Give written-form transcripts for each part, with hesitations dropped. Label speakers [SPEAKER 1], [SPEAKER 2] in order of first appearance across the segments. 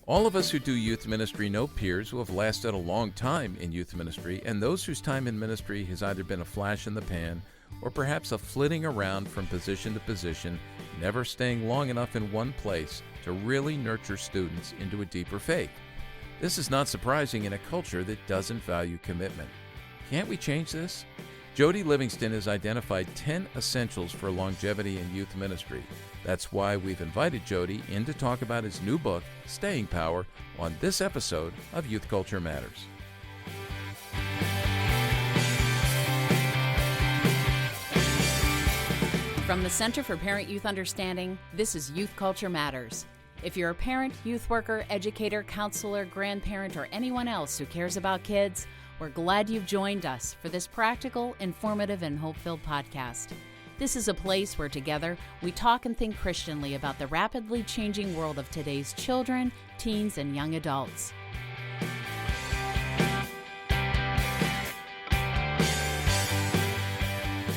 [SPEAKER 1] All of us who do youth ministry know peers who have lasted a long time in youth ministry, and those whose time in ministry has either been a flash in the pan or perhaps a flitting around from position to position, never staying long enough in one place to really nurture students into a deeper faith. This is not surprising in a culture that doesn't value commitment. Can't we change this? Jody Livingston has identified 10 essentials for longevity in youth ministry. That's why we've invited Jody in to talk about his new book, Staying Power, on this episode of Youth Culture Matters.
[SPEAKER 2] From the Center for Parent-Youth Understanding, this is Youth Culture Matters. If you're a parent, youth worker, educator, counselor, grandparent, or anyone else who cares about kids, we're glad you've joined us for this practical, informative, and hope-filled podcast. This is a place where together we talk and think Christianly about the rapidly changing world of today's children, teens, and young adults.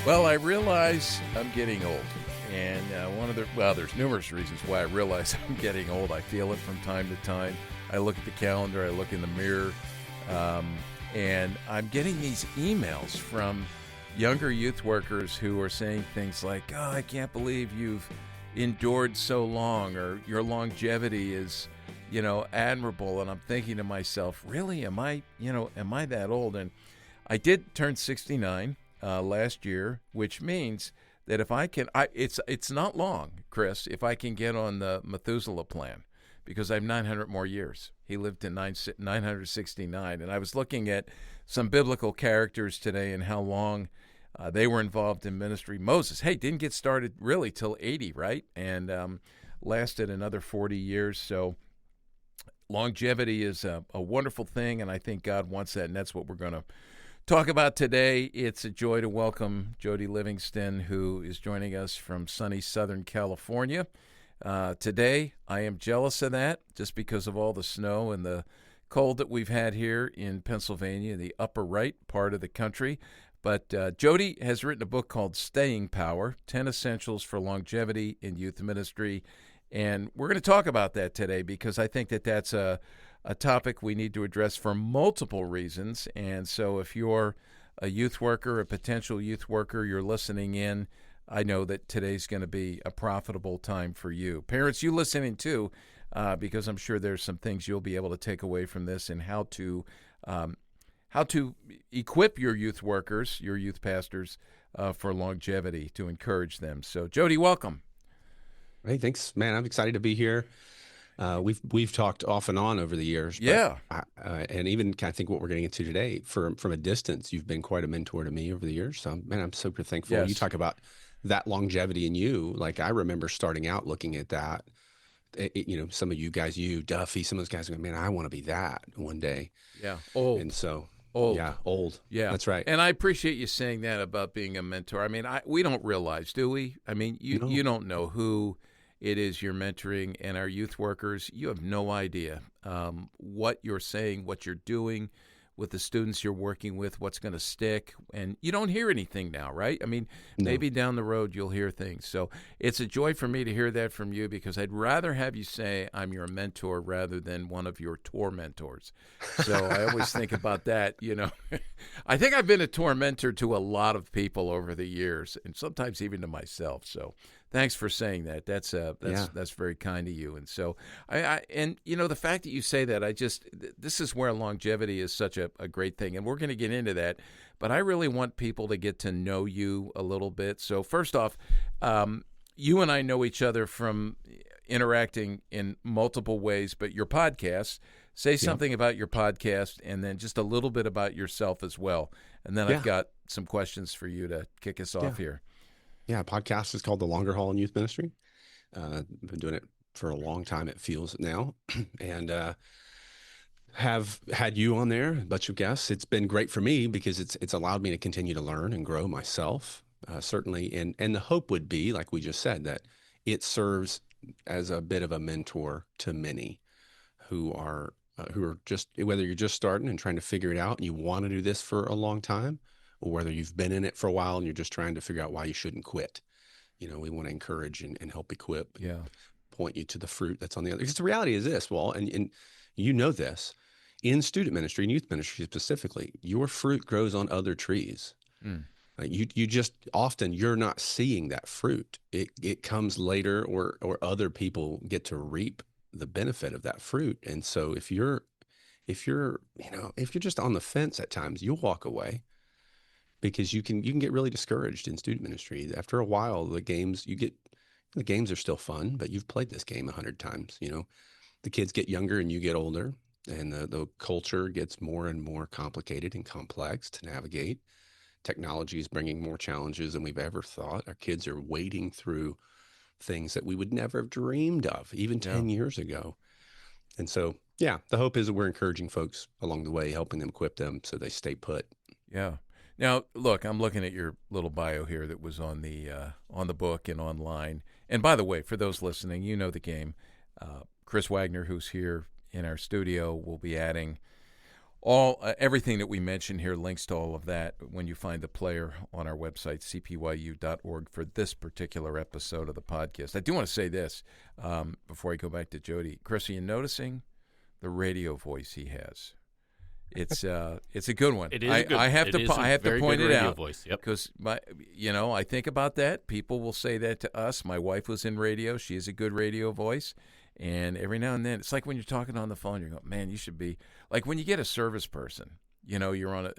[SPEAKER 1] Well, I realize I'm getting old, and there's numerous reasons why I realize I'm getting old. I feel it from time to time. I look at the calendar, I look in the mirror, and I'm getting these emails from younger youth workers who are saying things like, "Oh, I can't believe you've endured so long," or "Your longevity is, admirable." And I'm thinking to myself, really, am I that old? And I did turn 69 last year, which means that if I can, it's not long, Chris, if I can get on the Methuselah plan, because I have 900 more years. He lived to 969, and I was looking at some biblical characters today and how long they were involved in ministry. Moses, didn't get started really till 80, right? And lasted another 40 years. So longevity is a wonderful thing, and I think God wants that, and that's what we're going to talk about today. It's a joy to welcome Jody Livingston, who is joining us from sunny Southern California. Today, I am jealous of that just because of all the snow and the cold that we've had here in Pennsylvania, the upper right part of the country. But Jody has written a book called Staying Power, 10 Essentials for Longevity in Youth Ministry. And we're going to talk about that today because I think that that's a topic we need to address for multiple reasons. And so if you're a youth worker, a potential youth worker, you're listening in, I know that today's going to be a profitable time for you. Parents, you listening too, because I'm sure there's some things you'll be able to take away from this and how to equip your youth workers, your youth pastors, for longevity, to encourage them. So, Jody, welcome.
[SPEAKER 3] Hey, thanks, man. I'm excited to be here. We've talked off and on over the years.
[SPEAKER 1] Yeah.
[SPEAKER 3] And even I think what we're getting into today, from a distance, you've been quite a mentor to me over the years. So, man, I'm super thankful.
[SPEAKER 1] Yes.
[SPEAKER 3] You talk about that longevity in you. Like, I remember starting out looking at that. Some of you guys, Duffy, some of those guys go, man, I want to be that one day.
[SPEAKER 1] Yeah. Old.
[SPEAKER 3] And so,
[SPEAKER 1] Old.
[SPEAKER 3] Yeah, old.
[SPEAKER 1] Yeah.
[SPEAKER 3] That's right.
[SPEAKER 1] And I appreciate you saying that about being a mentor. I mean, we don't realize, do we? I mean, you don't know who it is you're mentoring, and our youth workers, you have no idea what you're saying, what you're doing with the students you're working with, what's going to stick. And you don't hear anything now, right? I mean, maybe down the road you'll hear things. So it's a joy for me to hear that from you, because I'd rather have you say I'm your mentor rather than one of your tormentors. So I always think about that, I think I've been a tormentor to a lot of people over the years, and sometimes even to myself. So thanks for saying that. That's very kind of you. And so the fact that you say that, this is where longevity is such a great thing. And we're going to get into that, but I really want people to get to know you a little bit. So first off, you and I know each other from interacting in multiple ways, but your podcast, say something about your podcast, and then just a little bit about yourself as well. And then I've got some questions for you to kick us off here.
[SPEAKER 3] Yeah, podcast is called The Longer Haul in Youth Ministry. I've been doing it for a long time, it feels now, and have had you on there, a bunch of guests. It's been great for me because it's allowed me to continue to learn and grow myself, certainly. And the hope would be, like we just said, that it serves as a bit of a mentor to many who are just, whether you're just starting and trying to figure it out and you want to do this for a long time, or whether you've been in it for a while and you're just trying to figure out why you shouldn't quit. We want to encourage and help equip.
[SPEAKER 1] Yeah.
[SPEAKER 3] point you to the fruit that's on the other. Because the reality is this, Walt, and you know this, in student ministry and youth ministry specifically, your fruit grows on other trees.
[SPEAKER 1] Mm.
[SPEAKER 3] You just often you're not seeing that fruit. It comes later, or other people get to reap the benefit of that fruit. And so if you're just on the fence at times, you'll walk away, because you can get really discouraged in student ministry. After a while, the games are still fun, but you've played this game 100 times. The kids get younger and you get older, and the culture gets more and more complicated and complex to navigate. Technology is bringing more challenges than we've ever thought. Our kids are wading through things that we would never have dreamed of even 10 years ago. And so, yeah, the hope is that we're encouraging folks along the way, helping them, equip them so they stay put.
[SPEAKER 1] Yeah. Now, look, I'm looking at your little bio here that was on the book and online. And by the way, for those listening, you know the game. Chris Wagner, who's here in our studio, will be adding everything that we mentioned here, links to all of that when you find the player on our website, cpyu.org, for this particular episode of the podcast. I do want to say this before I go back to Jody. Chris, are you noticing the radio voice he has? It's a good one.
[SPEAKER 4] It is
[SPEAKER 1] I have to point it out
[SPEAKER 4] because
[SPEAKER 1] I think about that. People will say that to us. My wife was in radio. She has a good radio voice. And every now and then, it's like when you're talking on the phone, you're going, man, you should be like when you get a service person, you're on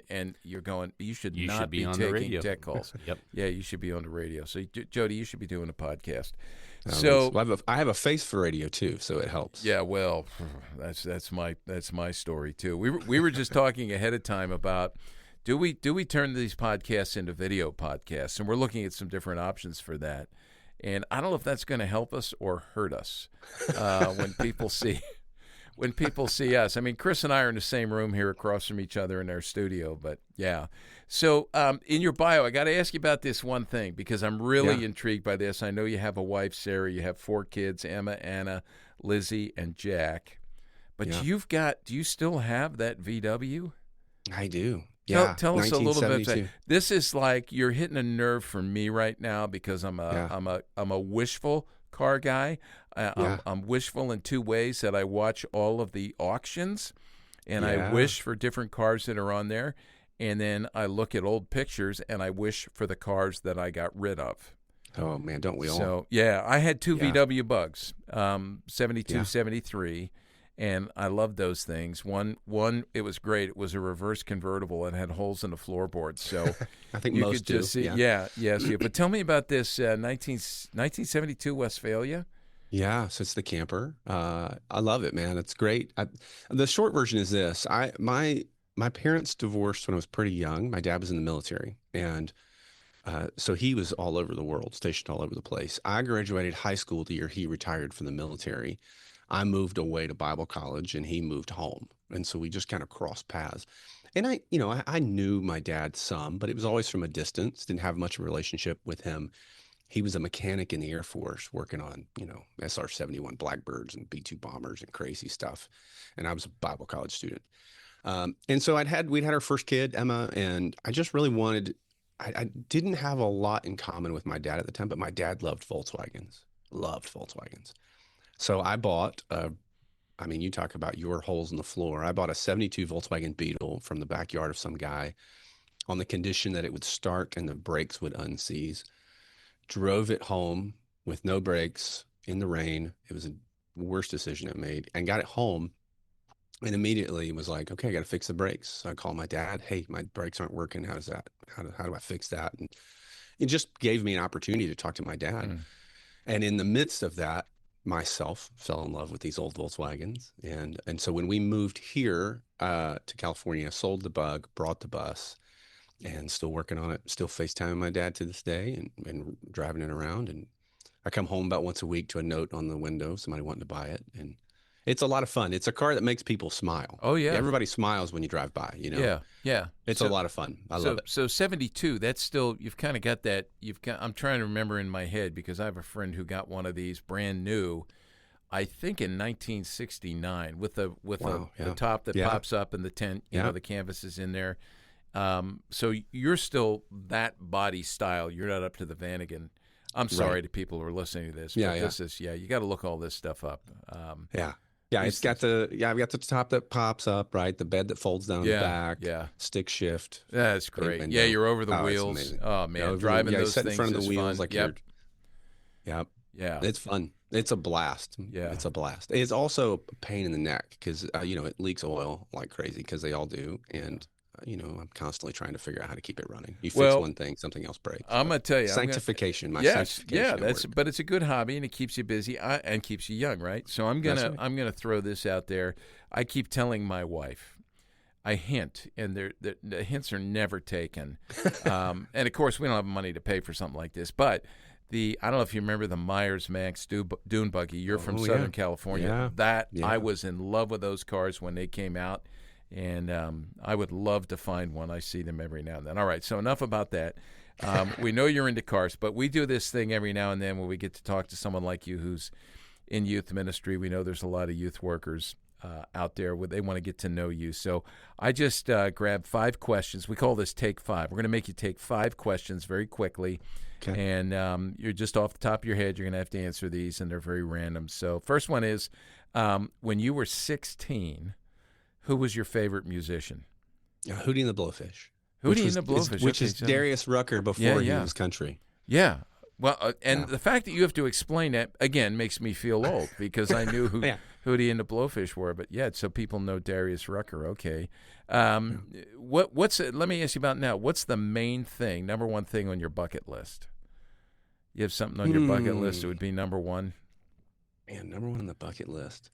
[SPEAKER 1] and you're going, you should not be taking tech calls.
[SPEAKER 4] Yep.
[SPEAKER 1] Yeah, you should be on the radio. So Jody, you should be doing a podcast.
[SPEAKER 3] I have a face for radio too, so it helps.
[SPEAKER 1] Yeah, well, that's my story too. We were just talking ahead of time about do we turn these podcasts into video podcasts, and we're looking at some different options for that. And I don't know if that's going to help us or hurt us when people see us. I mean, Chris and I are in the same room here across from each other in our studio, but yeah. So in your bio, I got to ask you about this one thing because I'm really intrigued by this. I know you have a wife, Sarah. You have 4 kids, Emma, Anna, Lizzie, and Jack. But do you still have that VW?
[SPEAKER 3] I do.
[SPEAKER 1] Yeah, tell us a little bit. This is like you're hitting a nerve for me right now because I'm a wishful car guy. I'm wishful in 2 ways: that I watch all of the auctions, and I wish for different cars that are on there, and then I look at old pictures and I wish for the cars that I got rid of.
[SPEAKER 3] Oh man, don't we all?
[SPEAKER 1] So I had 2 VW Bugs, 72, 73. And I loved those things. One, it was great. It was a reverse convertible and had holes in the floorboards. So
[SPEAKER 3] I think
[SPEAKER 1] you
[SPEAKER 3] most
[SPEAKER 1] could just
[SPEAKER 3] do.
[SPEAKER 1] See. But tell me about this 1972 Westphalia.
[SPEAKER 3] Yeah, so it's the camper. I love it, man. It's great. The short version is this: my parents divorced when I was pretty young. My dad was in the military, and so he was all over the world, stationed all over the place. I graduated high school the year he retired from the military. I moved away to Bible college and he moved home. And so we just kind of crossed paths. And I knew my dad some, but it was always from a distance, didn't have much of a relationship with him. He was a mechanic in the Air Force working on, SR-71 Blackbirds and B-2 bombers and crazy stuff. And I was a Bible college student. And so we'd had our first kid, Emma, and I just really I didn't have a lot in common with my dad at the time, but my dad loved Volkswagens. So I bought, you talk about your holes in the floor. I bought a 72 Volkswagen Beetle from the backyard of some guy on the condition that it would start and the brakes would unseize. Drove it home with no brakes in the rain. It was the worst decision I made, and got it home and immediately was like, okay, I got to fix the brakes. So I called my dad. Hey, my brakes aren't working. How does that? How do I fix that? And it just gave me an opportunity to talk to my dad. And in the midst of that, myself fell in love with these old Volkswagens. And so when we moved here to California, sold the Bug, brought the bus, and still working on it, still FaceTiming my dad to this day and driving it around. And I come home about once a week to a note on the window, somebody wanting to buy it. And it's a lot of fun. It's a car that makes people smile.
[SPEAKER 1] Oh, yeah.
[SPEAKER 3] Everybody smiles when you drive by,
[SPEAKER 1] Yeah.
[SPEAKER 3] It's a lot of fun. I love it.
[SPEAKER 1] So 72, that's still, you've kind of got that, I'm trying to remember in my head because I have a friend who got one of these brand new, I think in 1969 with the top that pops up and the tent, the canvas is in there. So you're still that body style. You're not up to the Vanagon. I'm sorry to people who are listening to this, but this is you got to look all this stuff up.
[SPEAKER 3] It's got I've got the top that pops up, right? The bed that folds down the back.
[SPEAKER 1] Yeah.
[SPEAKER 3] Stick shift.
[SPEAKER 1] That's great. Yeah, you're over the wheels. Oh man, driving those
[SPEAKER 3] sit
[SPEAKER 1] things
[SPEAKER 3] in front of the wheels
[SPEAKER 1] fun.
[SPEAKER 3] like
[SPEAKER 1] Yep.
[SPEAKER 3] Yep.
[SPEAKER 1] Yeah.
[SPEAKER 3] It's fun. It's a blast.
[SPEAKER 1] Yeah.
[SPEAKER 3] It's a blast. It's also a pain in the neck because it leaks oil like crazy because they all do, and I'm constantly trying to figure out how to keep it running. You fix one thing, something else breaks.
[SPEAKER 1] I'm gonna tell you,
[SPEAKER 3] sanctification.
[SPEAKER 1] But it's a good hobby and it keeps you busy and keeps you young, right? So I'm gonna throw this out there. I keep telling my wife, I hint, and the hints are never taken. And of course, we don't have money to pay for something like this, but I don't know if you remember the Myers Manx dune buggy. You're from Southern California. I was in love with those cars when they came out. And I would love to find one. I see them every now and then. All right, so enough about that. We know you're into cars, but we do this thing every now and then when we get to talk to someone like you who's in youth ministry. We know there's a lot of youth workers out there where they want to get to know you. So I just grabbed 5 questions. We call this Take 5. We're going to make you take 5 questions very quickly. Okay. And you're just off the top of your head. You're going to have to answer these, and they're very random. So first one is, when you were 16, who was your favorite musician?
[SPEAKER 3] Hootie and the Blowfish.
[SPEAKER 1] Hootie and the Blowfish.
[SPEAKER 3] Which is Darius Rucker before he was country.
[SPEAKER 1] Yeah. Well, the fact that you have to explain that, again, makes me feel old because I knew who Hootie and the Blowfish were. But, so people know Darius Rucker. Okay. Let me ask you about now. What's the main thing, number one thing on your bucket list? You have something on your bucket list that would be number one?
[SPEAKER 3] Man, number one on the bucket list.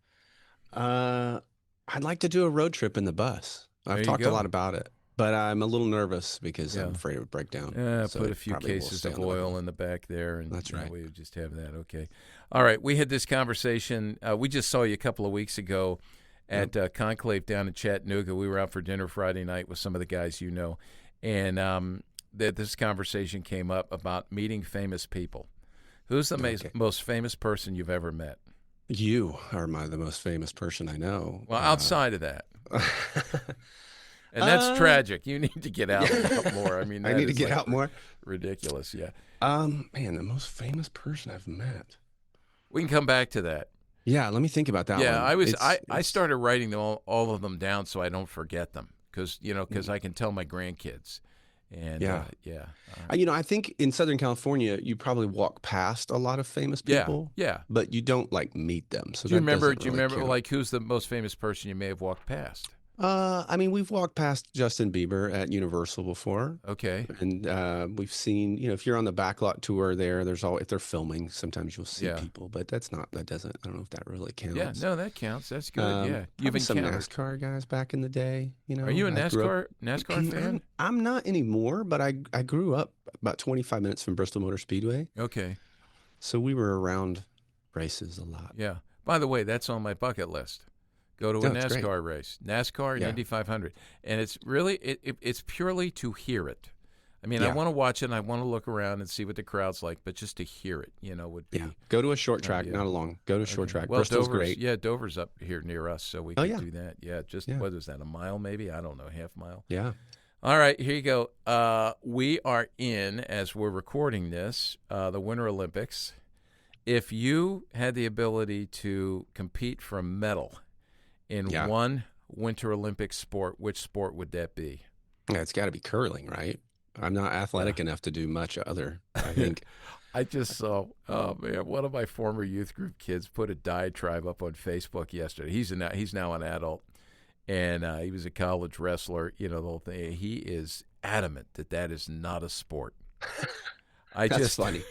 [SPEAKER 3] I'd like to do a road trip in the bus. I've talked a lot about it, but I'm a little nervous because I'm afraid it would break down.
[SPEAKER 1] So put a few cases of oil in the back there, and
[SPEAKER 3] that's right.
[SPEAKER 1] We would just have that. Okay. All right. We had this conversation. We just saw you a couple of weeks ago at Conclave down in Chattanooga. We were out for dinner Friday night with some of the guys and this conversation came up about meeting famous people. Who's the most famous person you've ever met?
[SPEAKER 3] You are the most famous person I know.
[SPEAKER 1] Well, outside of that. And that's tragic. You need to get out a lot more. I mean,
[SPEAKER 3] I need to get out more.
[SPEAKER 1] Ridiculous, yeah.
[SPEAKER 3] Man, the most famous person I've met.
[SPEAKER 1] We can come back to that.
[SPEAKER 3] Yeah, let me think about that one.
[SPEAKER 1] Yeah, I started writing them all of them down so I don't forget them because I can tell my grandkids. And I think in Southern California, you probably walk past a lot of famous people. Yeah.
[SPEAKER 3] But you don't meet them. So
[SPEAKER 1] do you remember who's the most famous person you may have walked past?
[SPEAKER 3] We've walked past Justin Bieber at Universal before.
[SPEAKER 1] Okay.
[SPEAKER 3] And we've seen, if you're on the backlot tour there, if they're filming, sometimes you'll see people, but I don't know if that really counts.
[SPEAKER 1] Yeah, no, that counts. That's good. You've
[SPEAKER 3] some NASCAR guys back in the day.
[SPEAKER 1] Are you a NASCAR fan?
[SPEAKER 3] I'm not anymore, but I grew up about 25 minutes from Bristol Motor Speedway.
[SPEAKER 1] Okay.
[SPEAKER 3] So we were around races a lot.
[SPEAKER 1] Yeah. By the way, that's on my bucket list. Go to a NASCAR race, NASCAR Indy 500, and it's really it's purely to hear it. I mean, I want to watch it and I want to look around and see what the crowd's like, but just to hear it, would be. Yeah.
[SPEAKER 3] Go to a short track, not a long. Go to a short track.
[SPEAKER 1] Well,
[SPEAKER 3] Bristol's great.
[SPEAKER 1] Yeah, Dover's up here near us, so we can do that. Yeah, what is that? A mile, maybe? I don't know, half mile.
[SPEAKER 3] Yeah.
[SPEAKER 1] All right, here you go. We are in, as we're recording this, the Winter Olympics. If you had the ability to compete for a medal in one Winter Olympic sport, which sport would that be?
[SPEAKER 3] Yeah, it's got to be curling, right? I'm not athletic enough to do much other, I think.
[SPEAKER 1] I just saw, one of my former youth group kids put a diatribe up on Facebook yesterday. He's now an adult, and he was a college wrestler, the whole thing. He is adamant that is not a sport.
[SPEAKER 3] That's funny.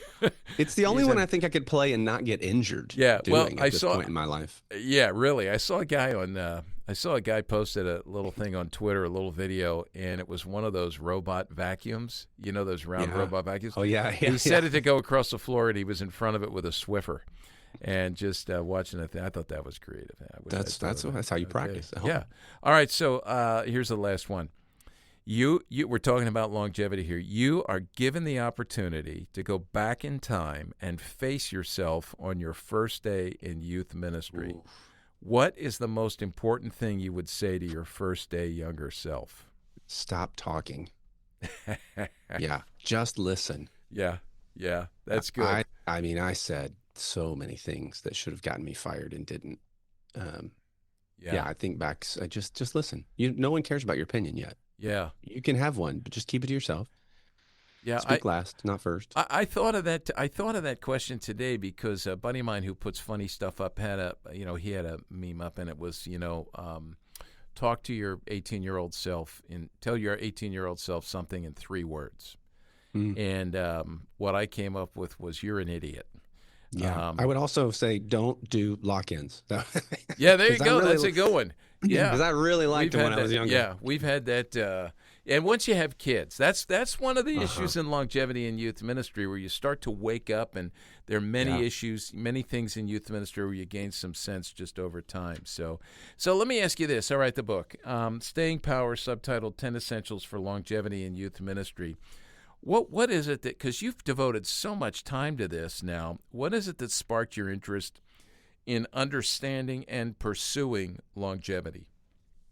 [SPEAKER 3] It's the only one I think I could play and not get injured.
[SPEAKER 1] Yeah,
[SPEAKER 3] at this point in my life.
[SPEAKER 1] Yeah, really. I saw a guy posted a little thing on Twitter, a little video, and it was one of those robot vacuums. Those round robot vacuums.
[SPEAKER 3] Oh yeah.
[SPEAKER 1] He set it to go across the floor, and he was in front of it with a Swiffer, and just watching it. I thought that was creative.
[SPEAKER 3] That's how you practice.
[SPEAKER 1] Yeah. All right. So here's the last one. We're talking about longevity here. You are given the opportunity to go back in time and face yourself on your first day in youth ministry. Ooh. What is the most important thing you would say to your first day younger self?
[SPEAKER 3] stop talking. Yeah, just listen.
[SPEAKER 1] Yeah, yeah, that's
[SPEAKER 3] I
[SPEAKER 1] good.
[SPEAKER 3] I mean, I said so many things that should have gotten me fired and didn't. Um,
[SPEAKER 1] Yeah,
[SPEAKER 3] yeah, I think back. I just listen. No one cares about your opinion yet.
[SPEAKER 1] yeah,
[SPEAKER 3] You can have one, but just keep it to yourself.
[SPEAKER 1] yeah.
[SPEAKER 3] Speak last, not first.
[SPEAKER 1] I thought of that. I thought of that question today because a buddy of mine who puts funny stuff up had he had a meme up, and it was talk to your 18-year-old self and tell your 18-year-old self something in 3 words.
[SPEAKER 3] Mm.
[SPEAKER 1] And what I came up with was you're an idiot.
[SPEAKER 3] Yeah, I would also say don't do lock-ins.
[SPEAKER 1] Yeah, there you
[SPEAKER 3] Because I
[SPEAKER 1] go.
[SPEAKER 3] really,
[SPEAKER 1] That's a good one. Yeah,
[SPEAKER 3] because I really liked
[SPEAKER 1] we've
[SPEAKER 3] them when
[SPEAKER 1] had
[SPEAKER 3] I was
[SPEAKER 1] that.
[SPEAKER 3] younger.
[SPEAKER 1] Yeah, we've had that. And once you have kids, that's one of the
[SPEAKER 3] Uh-huh.
[SPEAKER 1] issues in longevity in youth ministry, where you start to wake up, and there are many
[SPEAKER 3] Yeah.
[SPEAKER 1] issues, many things in youth ministry where you gain some sense just over time. So let me ask you this. All right, the book, Staying Power, subtitled 10 Essentials for Longevity in Youth Ministry. What is it that, because you've devoted so much time to this now, what is it that sparked your interest in understanding and pursuing longevity?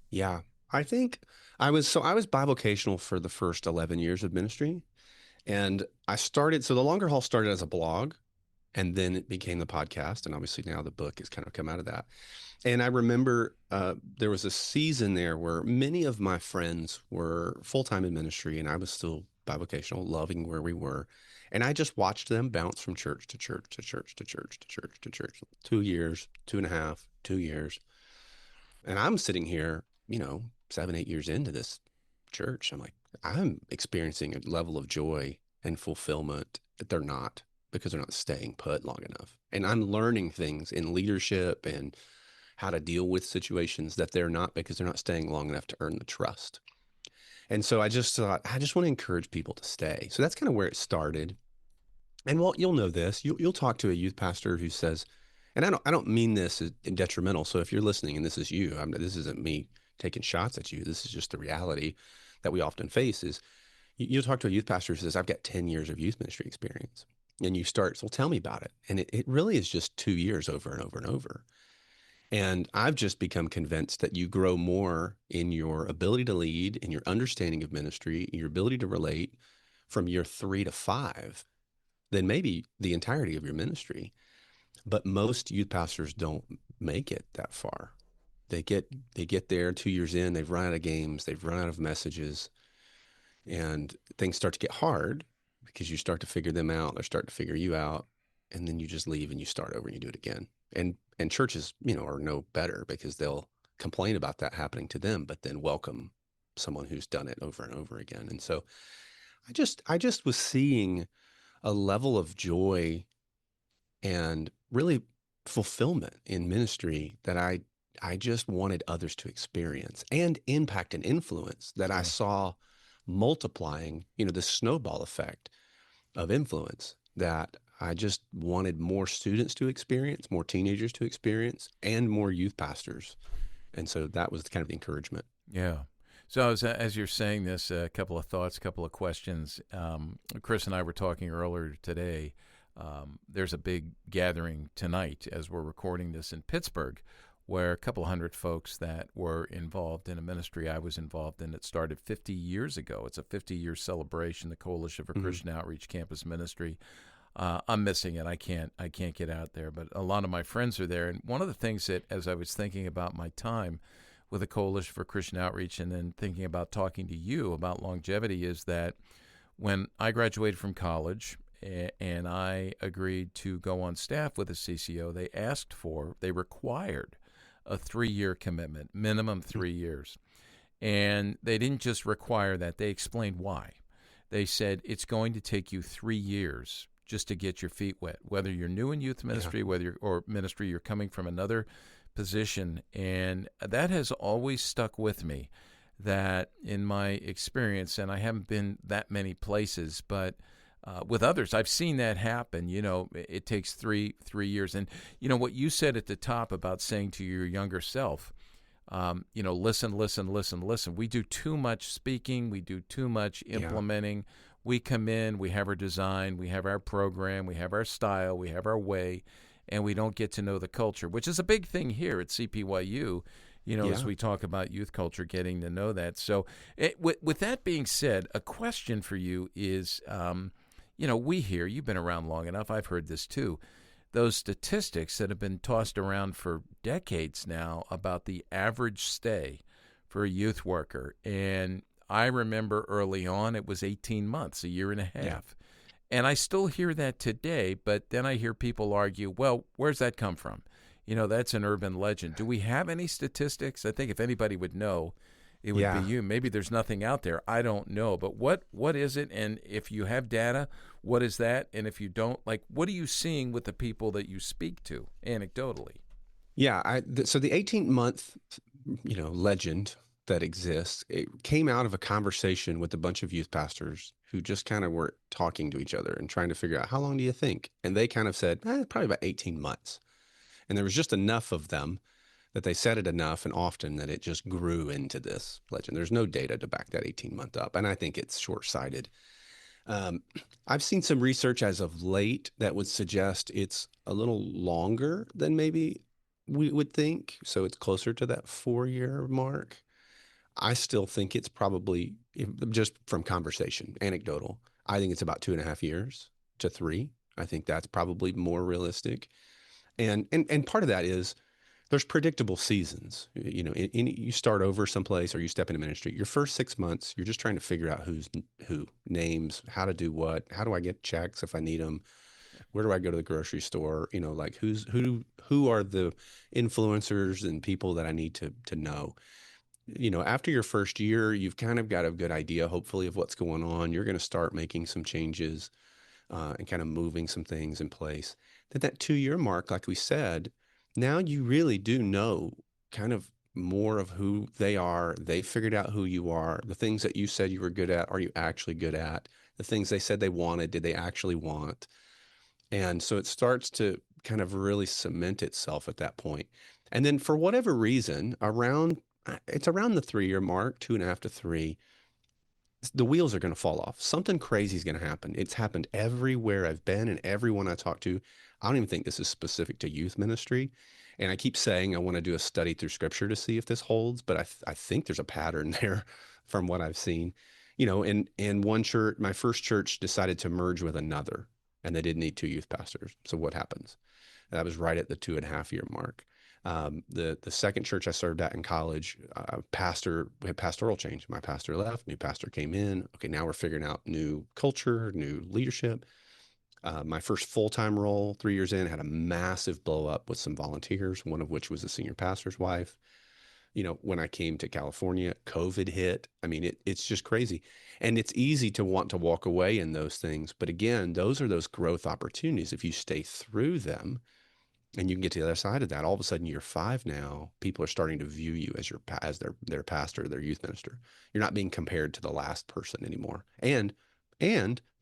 [SPEAKER 3] Yeah, I think I was bivocational for the first 11 years of ministry, and so the Longer Haul started as a blog, and then it became the podcast, and obviously now the book has kind of come out of that. And I remember there was a season there where many of my friends were full-time in ministry, and I was still bivocational, loving where we were. And I just watched them bounce from church to church to church to church to church to church. 2 years, 2.5, 2 years. And I'm sitting here, 7, 8 years into this church. I'm like, I'm experiencing a level of joy and fulfillment that they're not, because they're not staying put long enough. And I'm learning things in leadership and how to deal with situations that they're not, because they're not staying long enough to earn the trust. And so I just thought, I just want to encourage people to stay. So that's kind of where it started. And well, you'll know this. You'll talk to a youth pastor who says, and I don't mean this as detrimental. So if you're listening and this is you, this isn't me taking shots at you. This is just the reality that we often face. Is you'll talk to a youth pastor who says, I've got 10 years of youth ministry experience. And you start, so tell me about it. And it really is just 2 years over and over and over. And I've just become convinced that you grow more in your ability to lead, in your understanding of ministry, your ability to relate from year 3 to 5 than maybe the entirety of your ministry. But most youth pastors don't make it that far. They get there 2 years in, they've run out of games, they've run out of messages, and things start to get hard because you start to figure them out, they start to figure you out, and then you just leave and you start over and you do it again. And churches, are no better, because they'll complain about that happening to them, but then welcome someone who's done it over and over again. And so I just was seeing a level of joy and really fulfillment in ministry that I just wanted others to experience, and impact and influence that I saw multiplying, the snowball effect of influence that I just wanted more students to experience, more teenagers to experience, and more youth pastors. And so that was kind of the encouragement.
[SPEAKER 1] Yeah. So as you're saying this, a couple of thoughts, a couple of questions. Chris and I were talking earlier today. There's a big gathering tonight as we're recording this in Pittsburgh, where a couple of hundred folks that were involved in a ministry I was involved in that started 50 years ago. It's a 50-year celebration, the Coalition for Christian Outreach Campus Ministry. I'm missing it. I can't get out there, but a lot of my friends are there. And one of the things that, as I was thinking about my time with the Coalition for Christian Outreach, and then thinking about talking to you about longevity, is that when I graduated from college and I agreed to go on staff with the CCO, they required a 3-year commitment, minimum 3 years. And they didn't just require that, they explained why. They said it's going to take you 3 years just to get your feet wet, whether you're new in youth ministry, or ministry, you're coming from another position. And that has always stuck with me, that in my experience, and I haven't been that many places, but with others, I've seen that happen. It takes three years. And, what you said at the top about saying to your younger self, listen. We do too much speaking. We do too much implementing. Yeah. We come in, we have our design, we have our program, we have our style, we have our way, and we don't get to know the culture, which is a big thing here at CPYU, as we talk about youth culture, getting to know that. So with that being said, a question for you is, we hear, you've been around long enough, I've heard this too, those statistics that have been tossed around for decades now about the average stay for a youth worker. And I remember early on it was 18 months, a year and a half.
[SPEAKER 3] Yeah.
[SPEAKER 1] And I still hear that today, but then I hear people argue, well, where's that come from? That's an urban legend. Do we have any statistics? I think if anybody would know, it would be you. Maybe there's nothing out there. I don't know. But what is it? And if you have data, what is that? And if you don't, what are you seeing with the people that you speak to anecdotally?
[SPEAKER 3] Yeah. So the 18-month, legend that exists, it came out of a conversation with a bunch of youth pastors who just kind of were talking to each other and trying to figure out, how long do you think? And they kind of said, probably about 18 months. And there was just enough of them that they said it enough and often that it just grew into this legend. There's no data to back that 18-month up. And I think it's short-sighted. I've seen some research as of late that would suggest it's a little longer than maybe we would think. So it's closer to that 4-year mark. I still think it's probably, just from conversation, anecdotal, I think it's about 2.5 years to 3. I think that's probably more realistic. And part of that is there's predictable seasons. You start over someplace or you step into ministry. Your first 6 months, you're just trying to figure out who's who, names, how to do what, how do I get checks if I need them, where do I go to the grocery store? Who are the influencers and people that I need to know. After your first year, you've kind of got a good idea, hopefully, of what's going on. You're going to start making some changes and kind of moving some things in place. Then that 2-year mark, like we said, now you really do know kind of more of who they are. They figured out who you are. The things that you said you were good at, are you actually good at? The things they said they wanted, did they actually want? And so it starts to kind of really cement itself at that point. And then for whatever reason, it's around the 3-year mark, 2.5 to 3, the wheels are going to fall off. Something crazy is going to happen. It's happened everywhere I've been and everyone I talk to. I don't even think this is specific to youth ministry. And I keep saying I want to do a study through scripture to see if this holds, but I think there's a pattern there from what I've seen. In one church, my first church decided to merge with another, and they didn't need 2 youth pastors. So what happens? That was right at the 2.5-year mark. The second church I served at in college, we had pastoral change. My pastor left, new pastor came in. Okay, now we're figuring out new culture, new leadership. My first full-time role, 3 years in, had a massive blow up with some volunteers, one of which was the senior pastor's wife. When I came to California, COVID hit. I mean, it's just crazy. And it's easy to want to walk away in those things. But again, those are those growth opportunities. If you stay through them, and you can get to the other side of that, all of a sudden year 5 now, people are starting to view you as their pastor, their youth minister. You're not being compared to the last person anymore. And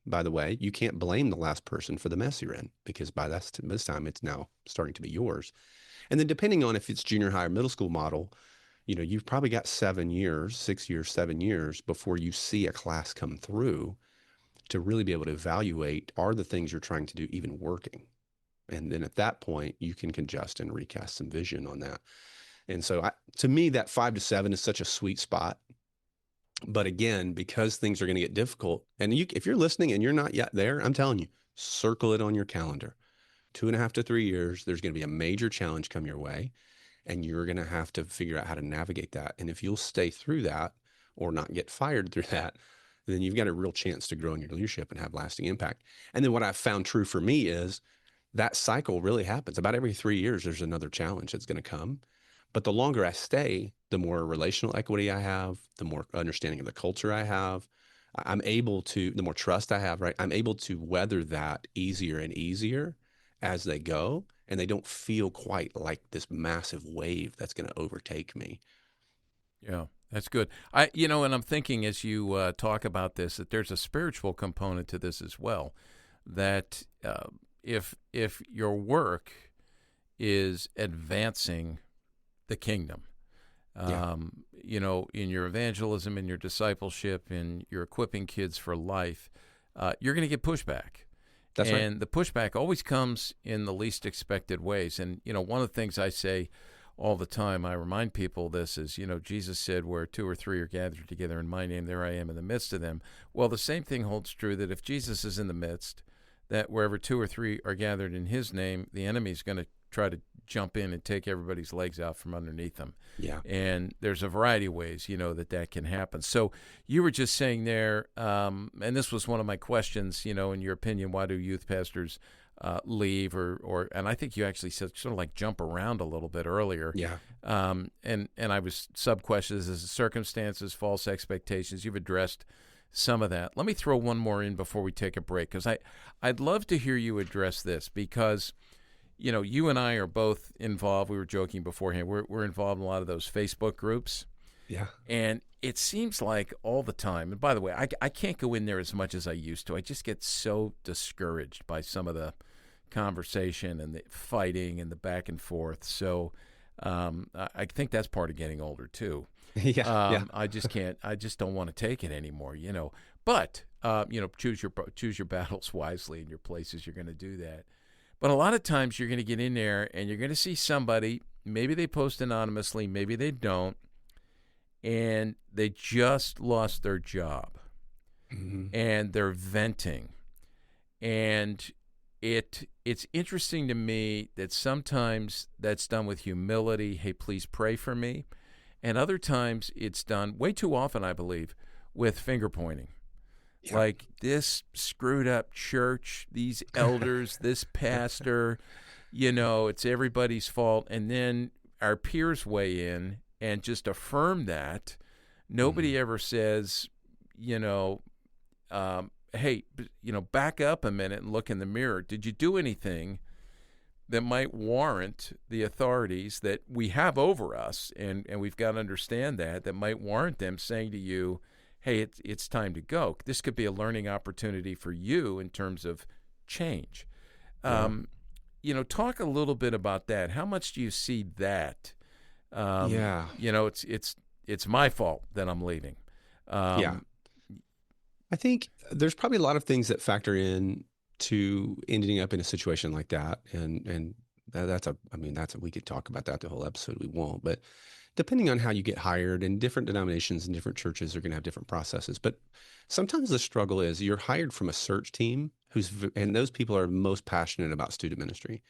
[SPEAKER 3] by the way, you can't blame the last person for the mess you're in, because by this time it's now starting to be yours. And then depending on if it's junior high or middle school model, you've probably got 7 years, 6 years, 7 years before you see a class come through to really be able to evaluate, are the things you're trying to do even working? And then at that point, you can adjust and recast some vision on that. And so to me, that 5 to 7 is such a sweet spot. But again, because things are going to get difficult, and if you're listening and you're not yet there, I'm telling you, circle it on your calendar. 2.5 to 3 years, there's going to be a major challenge come your way, and you're going to have to figure out how to navigate that. And if you'll stay through that or not get fired through that, then you've got a real chance to grow in your leadership and have lasting impact. And then what I've found true for me is that cycle really happens. About every 3 years, there's another challenge that's going to come. But the longer I stay, the more relational equity I have, the more understanding of the culture I have. The more trust I have, right? I'm able to weather that easier and easier as they go. And they don't feel quite like this massive wave that's going to overtake me.
[SPEAKER 1] Yeah, that's good. And I'm thinking as you talk about this, that there's a spiritual component to this as well, that if your work is advancing the kingdom, in your evangelism, in your discipleship, in your equipping kids for life, you're going to get pushback.
[SPEAKER 3] That's right.
[SPEAKER 1] And the pushback always comes in the least expected ways. And, one of the things I say all the time. I remind people this is, Jesus said, where two or three are gathered together in my name, there I am in the midst of them. Well, the same thing holds true that if Jesus is in the midst, that wherever two or three are gathered in his name, the enemy's going to try to jump in and take everybody's legs out from underneath them.
[SPEAKER 3] Yeah.
[SPEAKER 1] And there's a variety of ways, that can happen. So you were just saying there, and this was one of my questions, in your opinion, why do youth pastors leave and I think you actually said sort of like jump around a little bit earlier.
[SPEAKER 3] Yeah.
[SPEAKER 1] And I was sub-questions as circumstances, false expectations. You've addressed some of that. Let me throw one more in before we take a break, because I'd love to hear you address this, because you and I are both involved. We were joking beforehand. We're involved in a lot of those Facebook groups.
[SPEAKER 3] Yeah.
[SPEAKER 1] And it seems like all the time, and by the way, I can't go in there as much as I used to. I just get so discouraged by some of the conversation and the fighting and the back and forth. So I think that's part of getting older too.
[SPEAKER 3] Yeah.
[SPEAKER 1] I just don't want to take it anymore, But, choose your battles wisely in your places. You're going to do that. But a lot of times you're going to get in there and you're going to see somebody, maybe they post anonymously, maybe they don't, and they just lost their job.
[SPEAKER 3] Mm-hmm.
[SPEAKER 1] And they're venting. And it's interesting to me that sometimes that's done with humility. Hey, please pray for me. And other times it's done, way too often, I believe, with finger pointing. Yeah. Like, this screwed up church, these elders, this pastor, it's everybody's fault. And then our peers weigh in and just affirm that. Nobody ever says, hey, back up a minute and look in the mirror. Did you do anything that might warrant the authorities that we have over us, and we've got to understand that might warrant them saying to you, hey, it's time to go. This could be a learning opportunity for you in terms of change.
[SPEAKER 3] Yeah.
[SPEAKER 1] Talk a little bit about that. How much do you see that? It's my fault that I'm leaving.
[SPEAKER 3] Yeah. I think there's probably a lot of things that factor in to ending up in a situation like that. And we could talk about that the whole episode. We won't, but depending on how you get hired, and different denominations and different churches are going to have different processes. But sometimes the struggle is you're hired from a search team and those people are most passionate about student ministry,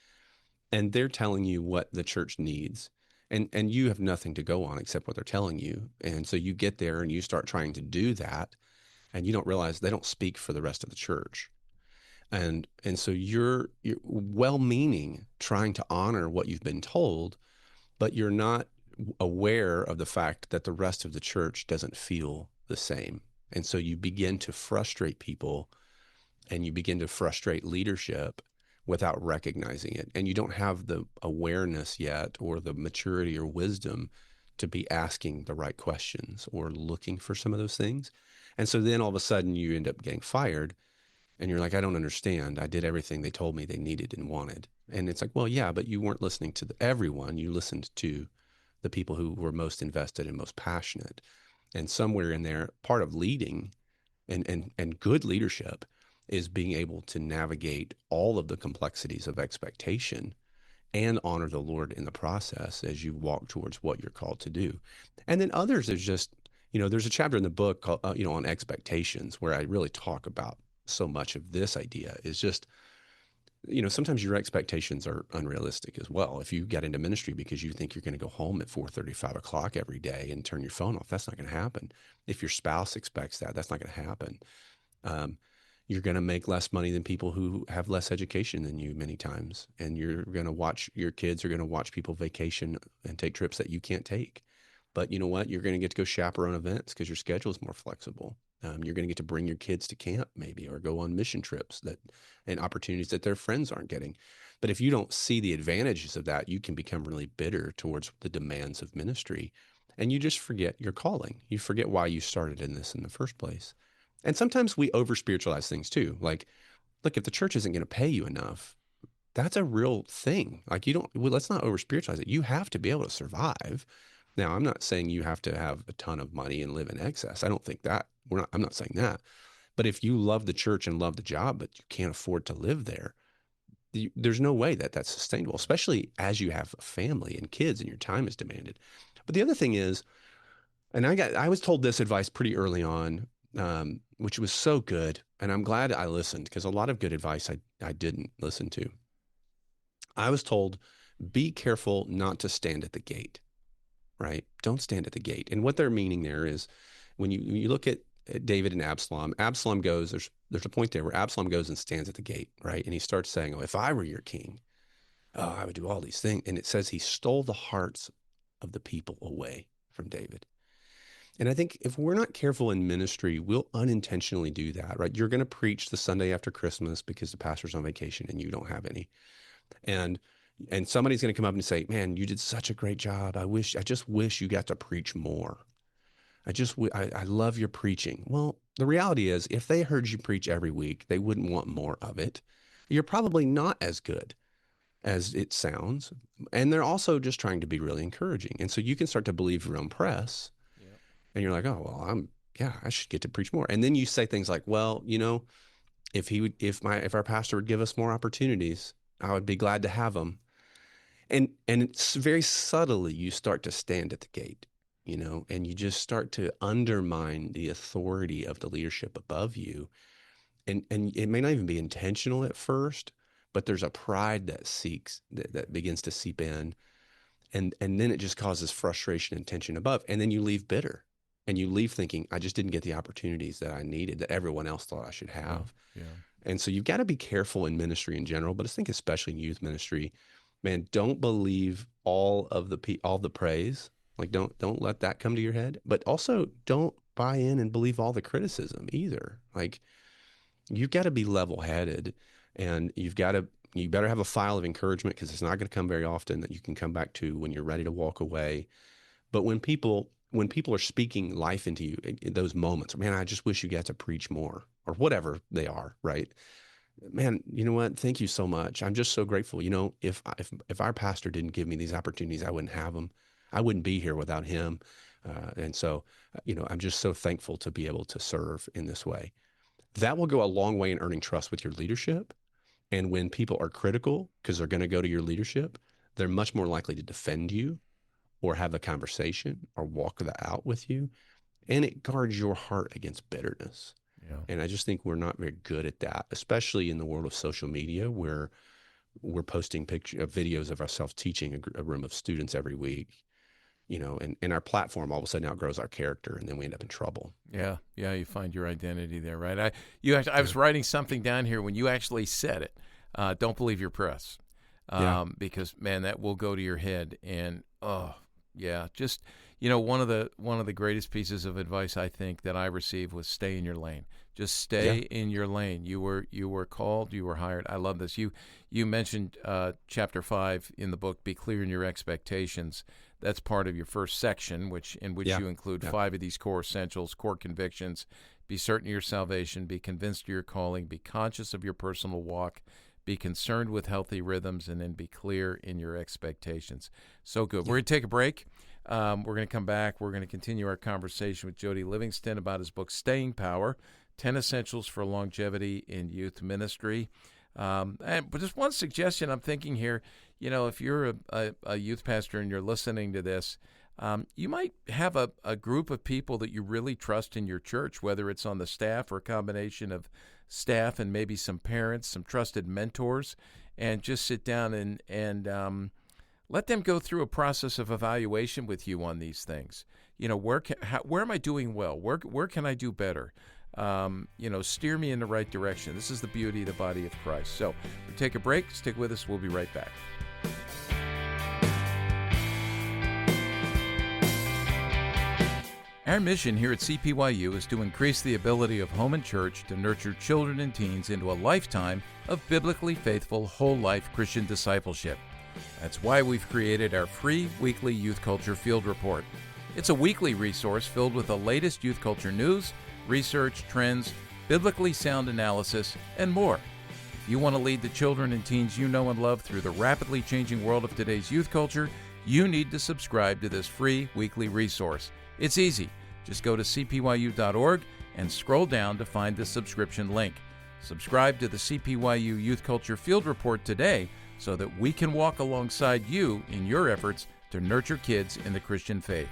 [SPEAKER 3] and they're telling you what the church needs. And you have nothing to go on except what they're telling you. And so you get there and you start trying to do that, and you don't realize they don't speak for the rest of the church. And so you're well-meaning, trying to honor what you've been told, but you're not aware of the fact that the rest of the church doesn't feel the same. And so you begin to frustrate people, and you begin to frustrate leadership without recognizing it. And you don't have the awareness yet, or the maturity or wisdom to be asking the right questions or looking for some of those things. And so then all of a sudden you end up getting fired, and you're like, I don't understand. I did everything they told me they needed and wanted. And it's like, well, yeah, but you weren't listening to everyone. You listened to the people who were most invested and most passionate. And somewhere in there, part of leading and good leadership is being able to navigate all of the complexities of expectation and honor the Lord in the process as you walk towards what you're called to do. And then others is just, there's a chapter in the book called, on expectations, where I really talk about so much of this idea is just, sometimes your expectations are unrealistic as well. If you get into ministry because you think you're going to go home at 4:30, 5 o'clock every day and turn your phone off, that's not going to happen. If your spouse expects that, that's not going to happen. You're going to make less money than people who have less education than you many times. And your kids are going to watch people vacation and take trips that you can't take. But you know what? You're going to get to go chaperone events because your schedule is more flexible. You're going to get to bring your kids to camp maybe, or go on mission trips and opportunities that their friends aren't getting. But if you don't see the advantages of that, you can become really bitter towards the demands of ministry, and you just forget your calling. You forget why you started in this in the first place. And sometimes we over spiritualize things too. Like, look, if the church isn't going to pay you enough, that's a real thing. Like, let's not over spiritualize it. You have to be able to survive. Now, I'm not saying you have to have a ton of money and live in excess. I don't think that. I'm not saying that. But if you love the church and love the job, but you can't afford to live there, there's no way that that's sustainable, especially as you have a family and kids and your time is demanded. But the other thing is, and I was told this advice pretty early on, which was so good. And I'm glad I listened, because a lot of good advice I didn't listen to. I was told, be careful not to stand at the gate, right? Don't stand at the gate. And what they're meaning there is, when you look at David and Absalom goes, there's a point there where Absalom goes and stands at the gate, right? And he starts saying, oh, if I were your king, oh, I would do all these things. And it says he stole the hearts of the people away from David. And I think if we're not careful in ministry, we'll unintentionally do that, right? You're going to preach the Sunday after Christmas because the pastor's on vacation and you don't have any. And somebody's going to come up and say, man, you did such a great job. I just wish you got to preach more. I love your preaching. Well, the reality is, if they heard you preach every week, they wouldn't want more of it. You're probably not as good as it sounds. And they're also just trying to be really encouraging. And so you can start to believe your own press. And you're like, oh, well, I should get to preach more. And then you say things like, well, if our pastor would give us more opportunities, I would be glad to have them. And it's very subtly, you start to stand at the gate, and you just start to undermine the authority of the leadership above you. And it may not even be intentional at first, but there's a pride that begins to seep in. And then it just causes frustration and tension above. And then you leave bitter. And you leave thinking, I just didn't get the opportunities that I needed, that everyone else thought I should have.
[SPEAKER 1] Yeah.
[SPEAKER 3] And so you've got to be careful in ministry in general, but I think especially in youth ministry, man, don't believe all the praise. Like, don't let that come to your head. But also, don't buy in and believe all the criticism either. Like, you've got to be level-headed, and you better have a file of encouragement, because it's not going to come very often, that you can come back to when you're ready to walk away. But when people are speaking life into you in those moments, man, I just wish you got to preach more, or whatever they are, right? Man, you know what? Thank you so much. I'm just so grateful. If our pastor didn't give me these opportunities, I wouldn't have them. I wouldn't be here without him. And so, I'm just so thankful to be able to serve in this way. That will go a long way in earning trust with your leadership. And when people are critical, because they're going to go to your leadership, they're much more likely to defend you, or have a conversation, or walk that out with you. And it guards your heart against bitterness. Yeah. And I just think we're not very good at that, especially in the world of social media, where we're posting videos of ourselves teaching a room of students every week, and our platform all of a sudden outgrows our character, and then we end up in trouble.
[SPEAKER 1] Yeah. You find your identity there, right? I was writing something down here when you actually said it. Don't believe your press, because, man, that will go to your head. And, just, one of the greatest pieces of advice I think that I received was stay in your lane. Just stay in your lane. You were called, you were hired. I love this. You mentioned chapter 5 in the book, Be Clear in Your Expectations. That's part of your first section, in which you include 5 of these core essentials, core convictions. Be certain of your salvation, be convinced of your calling, be conscious of your personal walk, be concerned with healthy rhythms, and then be clear in your expectations. So good. We're going to take a break. We're going to come back. We're going to continue our conversation with Jody Livingston about his book, Staying Power, 10 Essentials for Longevity in Youth Ministry. But just one suggestion I'm thinking here, if you're a youth pastor and you're listening to this, you might have a group of people that you really trust in your church, whether it's on the staff or a combination of staff and maybe some parents, some trusted mentors, and just sit down and let them go through a process of evaluation with you on these things. Where am I doing well? Where can I do better? Steer me in the right direction. This is the beauty of the body of Christ. So we'll take a break. Stick with us. We'll be right back. Our mission here at CPYU is to increase the ability of home and church to nurture children and teens into a lifetime of biblically faithful, whole-life Christian discipleship. That's why we've created our free weekly Youth Culture Field Report. It's a weekly resource filled with the latest youth culture news, research, trends, biblically sound analysis, and more. If you want to lead the children and teens you know and love through the rapidly changing world of today's youth culture, you need to subscribe to this free weekly resource. It's easy. Just go to cpyu.org and scroll down to find the subscription link. Subscribe to the CPYU Youth Culture Field Report today so that we can walk alongside you in your efforts to nurture kids in the Christian faith.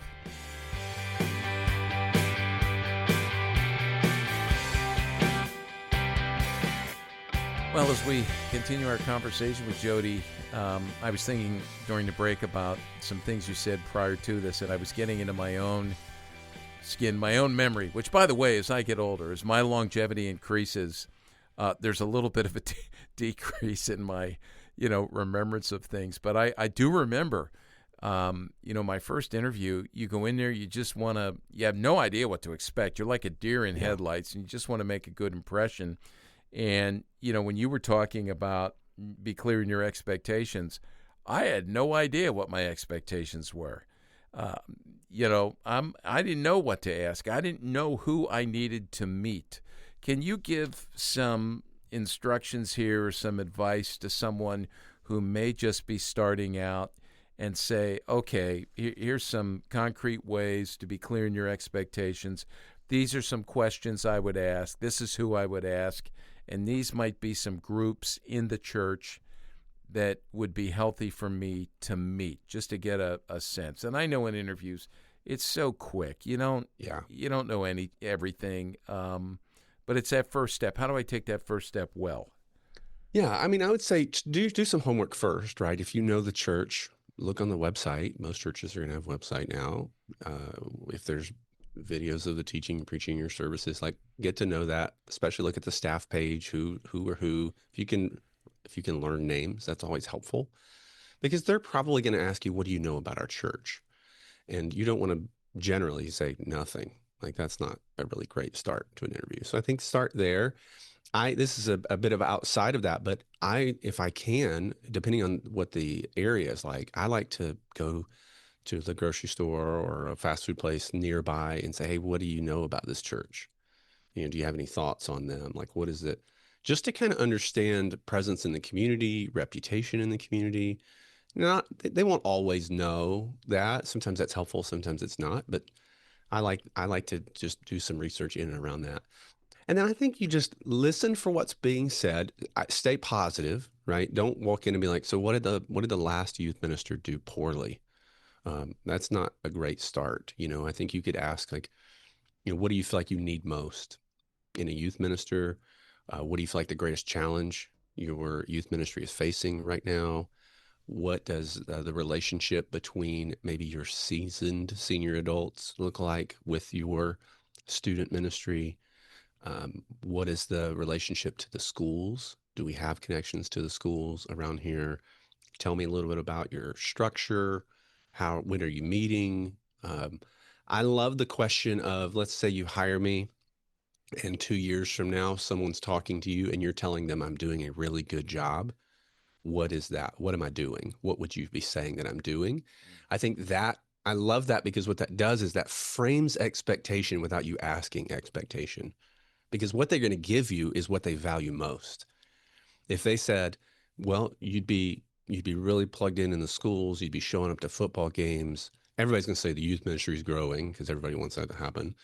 [SPEAKER 1] Well, as we continue our conversation with Jody, I was thinking during the break about some things you said prior to this, and I was getting into my own skin, my own memory, which, by the way, as I get older, as my longevity increases, there's a little bit of a decrease in my, remembrance of things. But I do remember, my first interview, you go in there, you have no idea what to expect. You're like a deer in headlights, and you just want to make a good impression. And, when you were talking about be clear in your expectations, I had no idea what my expectations were. I didn't know what to ask. I didn't know who I needed to meet. Can you give some instructions here or some advice to someone who may just be starting out and say, okay, here's some concrete ways to be clear in your expectations. These are some questions I would ask. This is who I would ask. And these might be some groups in the church that would be healthy for me to meet, just to get a sense. And I know in interviews, it's so quick. You don't know everything. But it's that first step. How do I take that first step well?
[SPEAKER 3] Yeah, I would say do some homework first, right? If you know the church, look on the website. Most churches are going to have a website now. If there's videos of the teaching, preaching, your services, like get to know that. Especially look at the staff page, who or who. If you can learn names, that's always helpful, because they're probably going to ask you, "What do you know about our church?" And you don't want to generally say nothing. Like that's not a really great start to an interview. So I think start there. This is a bit of outside of that, but if I can, depending on what the area is like, I like to go to the grocery store or a fast food place nearby and say, hey, what do you know about this church? Do you have any thoughts on them? Like, what is it? Just to kind of understand presence in the community, reputation in the community. They won't always know that. Sometimes that's helpful, sometimes it's not. But I like to just do some research in and around that. And then I think you just listen for what's being said. Stay positive, right? Don't walk in and be like, so what did the last youth minister do poorly? That's not a great start. I think you could ask, like, what do you feel like you need most in a youth minister? What do you feel like the greatest challenge your youth ministry is facing right now? What does the relationship between maybe your seasoned senior adults look like with your student ministry? What is the relationship to the schools? Do we have connections to the schools around here? Tell me a little bit about your structure. When are you meeting? I love the question of, let's say you hire me and 2 years from now, someone's talking to you and you're telling them I'm doing a really good job. What is that? What am I doing? What would you be saying that I'm doing? I think that I love that, because what that does is that frames expectation without you asking expectation, because what they're going to give you is what they value most. If they said, well, you'd be really plugged in the schools, you'd be showing up to football games, everybody's going to say the youth ministry is growing because everybody wants that to happen.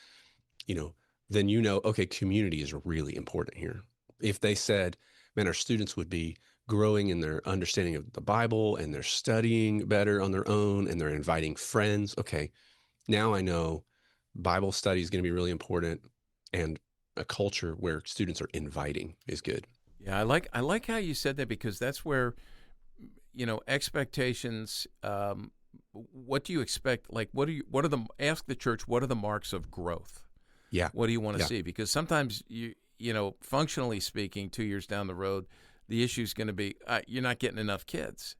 [SPEAKER 3] Then okay, community is really important here. If they said, man, our students would be growing in their understanding of the Bible and they're studying better on their own and they're inviting friends. Okay, now I know Bible study is going to be really important, and a culture where students are inviting is good.
[SPEAKER 1] Yeah, I like how you said that, because that's where, expectations. What do you expect? Like, ask the church, what are the marks of growth?
[SPEAKER 3] Yeah.
[SPEAKER 1] What do you want to see? Because sometimes functionally speaking, 2 years down the road, the issue is going to be you're not getting enough kids.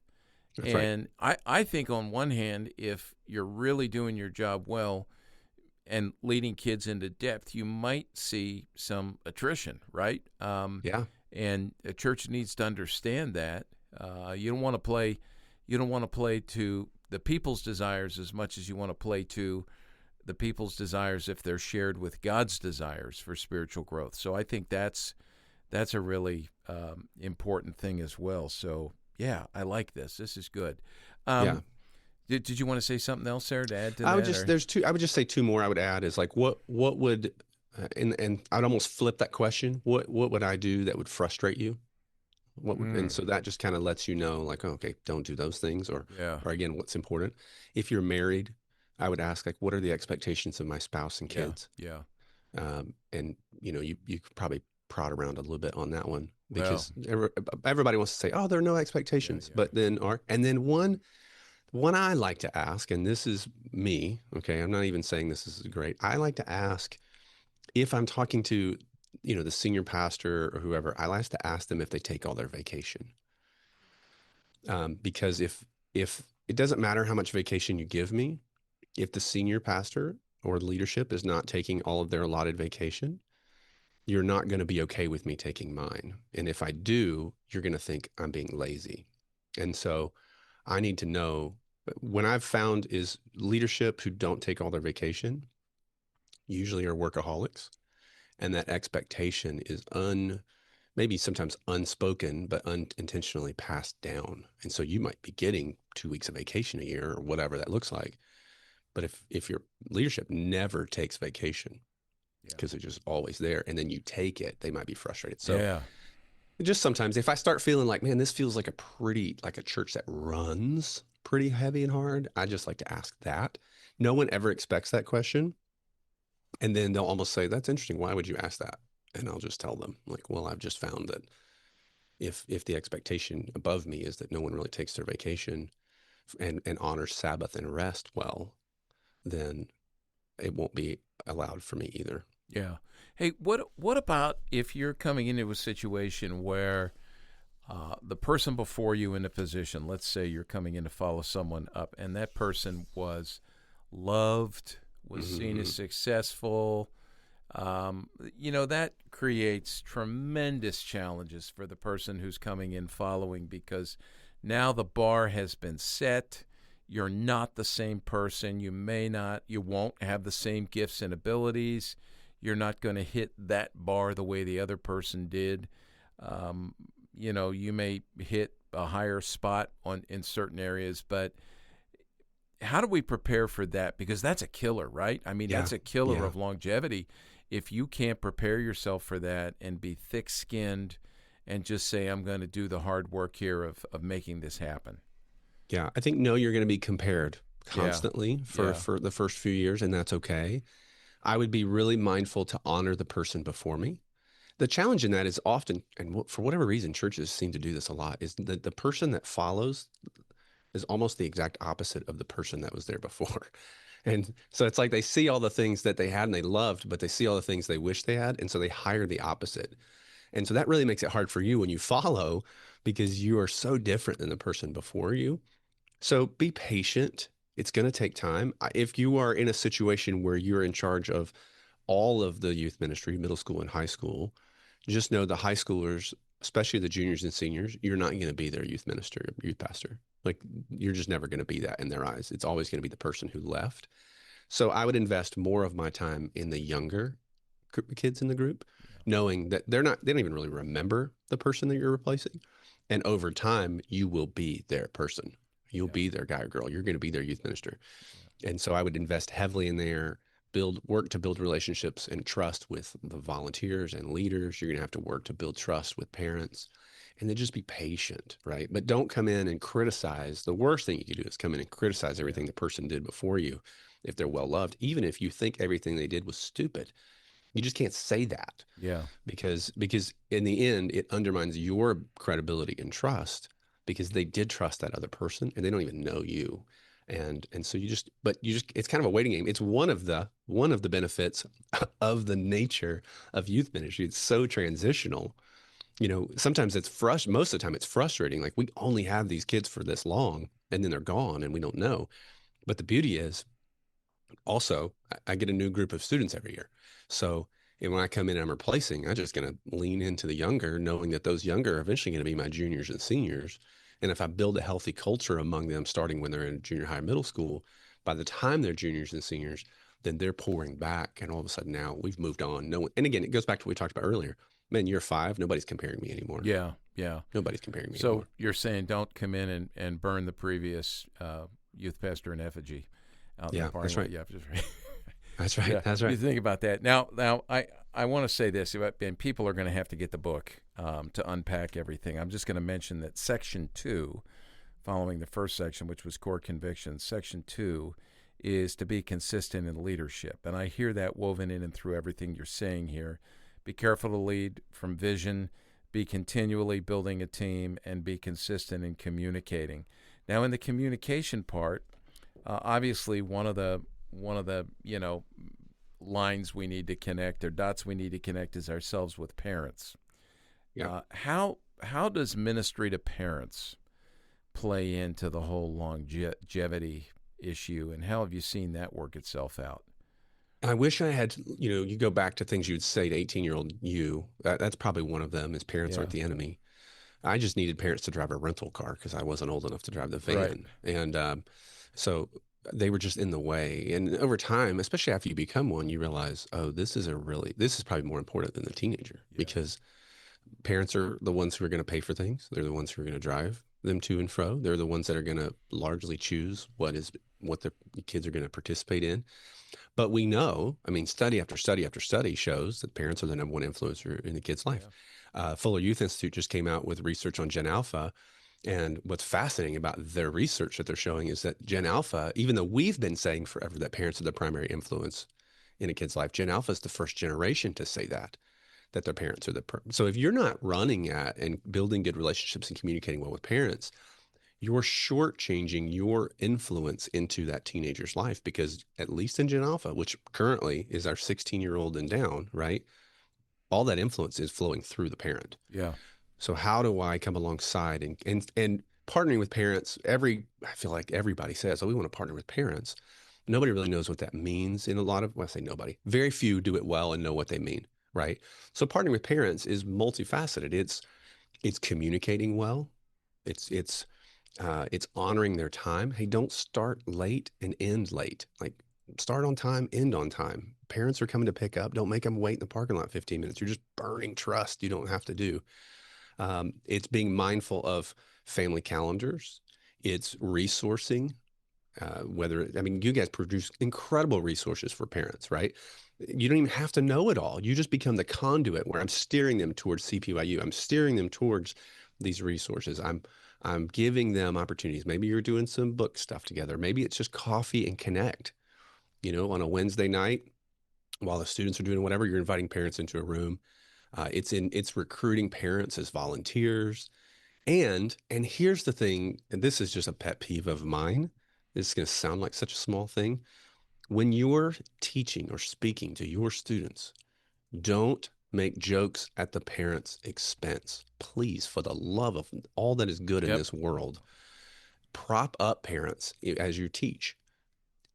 [SPEAKER 3] That's
[SPEAKER 1] and
[SPEAKER 3] right.
[SPEAKER 1] I think on one hand, if you're really doing your job well and leading kids into depth, you might see some attrition, right?
[SPEAKER 3] Yeah.
[SPEAKER 1] And a church needs to understand that. You don't want to play to the people's desires as much as you want to play to the people's desires if they're shared with God's desires for spiritual growth. So I think that's a really important thing as well. So yeah, I like this. This is good.
[SPEAKER 3] Yeah.
[SPEAKER 1] Did you want to say something else there to add to that?
[SPEAKER 3] I would just say two more I would add is, like, what would And I'd almost flip that question. What would I do that would frustrate you? And
[SPEAKER 1] Mm,
[SPEAKER 3] so that just kind of lets you know, like, oh, okay, don't do those things,
[SPEAKER 1] yeah,
[SPEAKER 3] or again, what's important. If you're married, I would ask, like, what are the expectations of my spouse and
[SPEAKER 1] yeah,
[SPEAKER 3] kids?
[SPEAKER 1] yeah.
[SPEAKER 3] And you could probably prod around a little bit on that one,
[SPEAKER 1] Well,
[SPEAKER 3] because everybody wants to say, oh, there are no
[SPEAKER 1] yeah,
[SPEAKER 3] expectations,
[SPEAKER 1] yeah.
[SPEAKER 3] but then one I like to ask, and this is me, okay, I'm not even saying this is great. I like to ask, if I'm talking to, the senior pastor or whoever, I like to ask them if they take all their vacation. Because if it doesn't matter how much vacation you give me, if the senior pastor or leadership is not taking all of their allotted vacation, you're not going to be okay with me taking mine. And if I do, you're going to think I'm being lazy. And so I need to know, when I've found is leadership who don't take all their vacation usually are workaholics, and that expectation is maybe sometimes unspoken, but unintentionally passed down. And so you might be getting 2 weeks of vacation a year or whatever that looks like. But if your leadership never takes vacation
[SPEAKER 1] Yeah.
[SPEAKER 3] because they're just always there, and then you take it, they might be frustrated. So
[SPEAKER 1] Yeah.
[SPEAKER 3] just sometimes if I start feeling like, man, this feels like like a church that runs pretty heavy and hard, I just like to ask that. No one ever expects that question. And then they'll almost say, that's interesting. Why would you ask that? And I'll just tell them, like, well, I've just found that if the expectation above me is that no one really takes their vacation and honors Sabbath and rest well, then it won't be allowed for me either.
[SPEAKER 1] Yeah. Hey, what about if you're coming into a situation where the person before you in the position, let's say you're coming in to follow someone up, and that person was loved, was seen as
[SPEAKER 3] Mm-hmm.
[SPEAKER 1] successful, that creates tremendous challenges for the person who's coming in following, because now the bar has been set. You're not the same person. You won't have the same gifts and abilities. You're not going to hit that bar the way the other person did. You may hit a higher spot in certain areas, but how do we prepare for that? Because that's a killer, right? I mean,
[SPEAKER 3] Yeah.
[SPEAKER 1] that's a killer
[SPEAKER 3] Yeah.
[SPEAKER 1] of longevity. If you can't prepare yourself for that and be thick-skinned and just say, I'm going to do the hard work here of making this happen.
[SPEAKER 3] Yeah. I think, no, you're going to be compared
[SPEAKER 1] Yeah,
[SPEAKER 3] constantly
[SPEAKER 1] yeah,
[SPEAKER 3] for the first few years, and that's okay. I would be really mindful to honor the person before me. The challenge in that is often, and for whatever reason, churches seem to do this a lot, is that the person that follows is almost the exact opposite of the person that was there before. And so it's like they see all the things that they had and they loved, but they see all the things they wish they had. And so they hire the opposite. And so that really makes it hard for you when you follow, because you are so different than the person before you. So be patient. It's going to take time. If you are in a situation where you're in charge of all of the youth ministry, middle school and high school, just know the high schoolers, especially the juniors and seniors, you're not going to be their youth minister, youth pastor. Like, you're just never going to be that in their eyes. It's always going to be the person who left. So I would invest more of my time in the younger kids in the group, knowing that they don't even really remember the person that you're replacing. And over time, you will be their person. You'll
[SPEAKER 1] yeah,
[SPEAKER 3] be their guy or girl. You're going to be their youth minister.
[SPEAKER 1] yeah,
[SPEAKER 3] And so I would invest heavily in there, work to build relationships and trust with the volunteers and leaders. You're going to have to work to build trust with parents, and then just be patient, right? But don't come in and criticize. The worst thing you can do is come in and criticize
[SPEAKER 1] yeah,
[SPEAKER 3] everything the person did before you, if they're well loved, even if you think everything they did was stupid. You just can't say that,
[SPEAKER 1] yeah,
[SPEAKER 3] because in the end it undermines your credibility and trust, because they did trust that other person and they don't even know you. And so it's kind of a waiting game. It's one of the benefits of the nature of youth ministry. It's so transitional. Sometimes most of the time it's frustrating. Like, we only have these kids for this long and then they're gone and we don't know. But the beauty is, also, I get a new group of students every year. So, and when I come in and I'm replacing, I'm just going to lean into the younger, knowing that those younger are eventually going to be my juniors and seniors. And if I build a healthy culture among them, starting when they're in junior high, middle school, by the time they're juniors and seniors, then they're pouring back. And all of a sudden now we've moved on. No one, and again, it goes back to what we talked about earlier. Man, year 5, nobody's comparing me anymore.
[SPEAKER 1] yeah, yeah.
[SPEAKER 3] Nobody's comparing me
[SPEAKER 1] So
[SPEAKER 3] anymore.
[SPEAKER 1] you're saying don't come in and burn the previous youth pastor in effigy out in the
[SPEAKER 3] Yeah,
[SPEAKER 1] parking
[SPEAKER 3] that's
[SPEAKER 1] lot.
[SPEAKER 3] right.
[SPEAKER 1] Yeah, just right.
[SPEAKER 3] That's right.
[SPEAKER 1] Yeah,
[SPEAKER 3] That's
[SPEAKER 1] you
[SPEAKER 3] right.
[SPEAKER 1] think about that. Now, I want to say this, and people are going to have to get the book to unpack everything. I'm just going to mention that Section 2, following the first section, which was core convictions, Section 2 is to be consistent in leadership. And I hear that woven in and through everything you're saying here. Be careful to lead from vision, be continually building a team, and be consistent in communicating. Now, in the communication part, obviously one of the lines we need to connect or dots we need to connect is ourselves with parents.
[SPEAKER 3] Yeah.
[SPEAKER 1] How does ministry to parents play into the whole longevity issue, and how have you seen that work itself out?
[SPEAKER 3] I wish I had, you go back to things you'd say to 18-year-old you. That's probably one of them is parents
[SPEAKER 1] Yeah.
[SPEAKER 3] aren't the enemy. I just needed parents to drive a rental car because I wasn't old enough to drive the
[SPEAKER 1] Right.
[SPEAKER 3] van. And so they were just in the way. And over time, especially after you become one, you realize, oh, this is probably more important than the teenager
[SPEAKER 1] Yeah.
[SPEAKER 3] because parents are the ones who are going to pay for things. They're the ones who are going to drive them to and fro. They're the ones that are going to largely choose what the kids are going to participate in. But we know, I mean, study after study after study shows that parents are the number one influencer in a kid's life.
[SPEAKER 1] Yeah.
[SPEAKER 3] Fuller Youth Institute just came out with research on Gen Alpha. And what's fascinating about their research that they're showing is that Gen Alpha, even though we've been saying forever that parents are the primary influence in a kid's life, Gen Alpha is the first generation to say that their parents are so if you're not running at and building good relationships and communicating well with parents, you're shortchanging your influence into that teenager's life because at least in Gen Alpha, which currently is our 16-year-old and down, right? All that influence is flowing through the parent.
[SPEAKER 1] Yeah.
[SPEAKER 3] So how do I come alongside and partnering with parents? I feel like everybody says, oh, we want to partner with parents. Nobody really knows what that means I say nobody, very few do it well and know what they mean, right? So partnering with parents is multifaceted. It's communicating well. It's honoring their time. Hey, don't start late and end late. Like start on time, end on time. Parents are coming to pick up. Don't make them wait in the parking lot 15 minutes. You're just burning trust you don't have to do. It's being mindful of family calendars. It's resourcing. You guys produce incredible resources for parents, right? You don't even have to know it all. You just become the conduit where I'm steering them towards CPYU. I'm steering them towards these resources. I'm giving them opportunities. Maybe you're doing some book stuff together. Maybe it's just coffee and connect. On a Wednesday night while the students are doing whatever, you're inviting parents into a room. It's recruiting parents as volunteers. And here's the thing, and this is just a pet peeve of mine. This is going to sound like such a small thing. When you're teaching or speaking to your students, don't make jokes at the parents' expense. Please, for the love of all that is good in this world, prop up parents as you teach.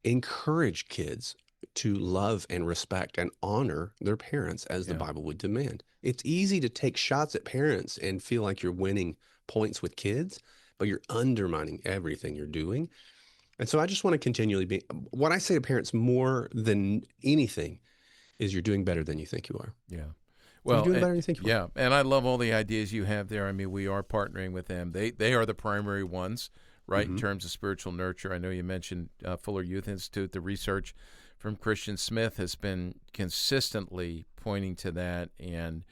[SPEAKER 3] Encourage kids to love and respect and honor their parents as the Bible would demand. It's easy to take shots at parents and feel like you're winning points with kids, but you're undermining everything you're doing. And so I just want to continually what I say to parents more than anything is you're doing better than you think you are.
[SPEAKER 1] Yeah.
[SPEAKER 3] Well, you're doing
[SPEAKER 1] and,
[SPEAKER 3] better than you think you are.
[SPEAKER 1] And I love all the ideas you have there. I mean, we are partnering with them. They are the primary ones, right, in terms of spiritual nurture. I know you mentioned Fuller Youth Institute. The research from Christian Smith has been consistently pointing to that. And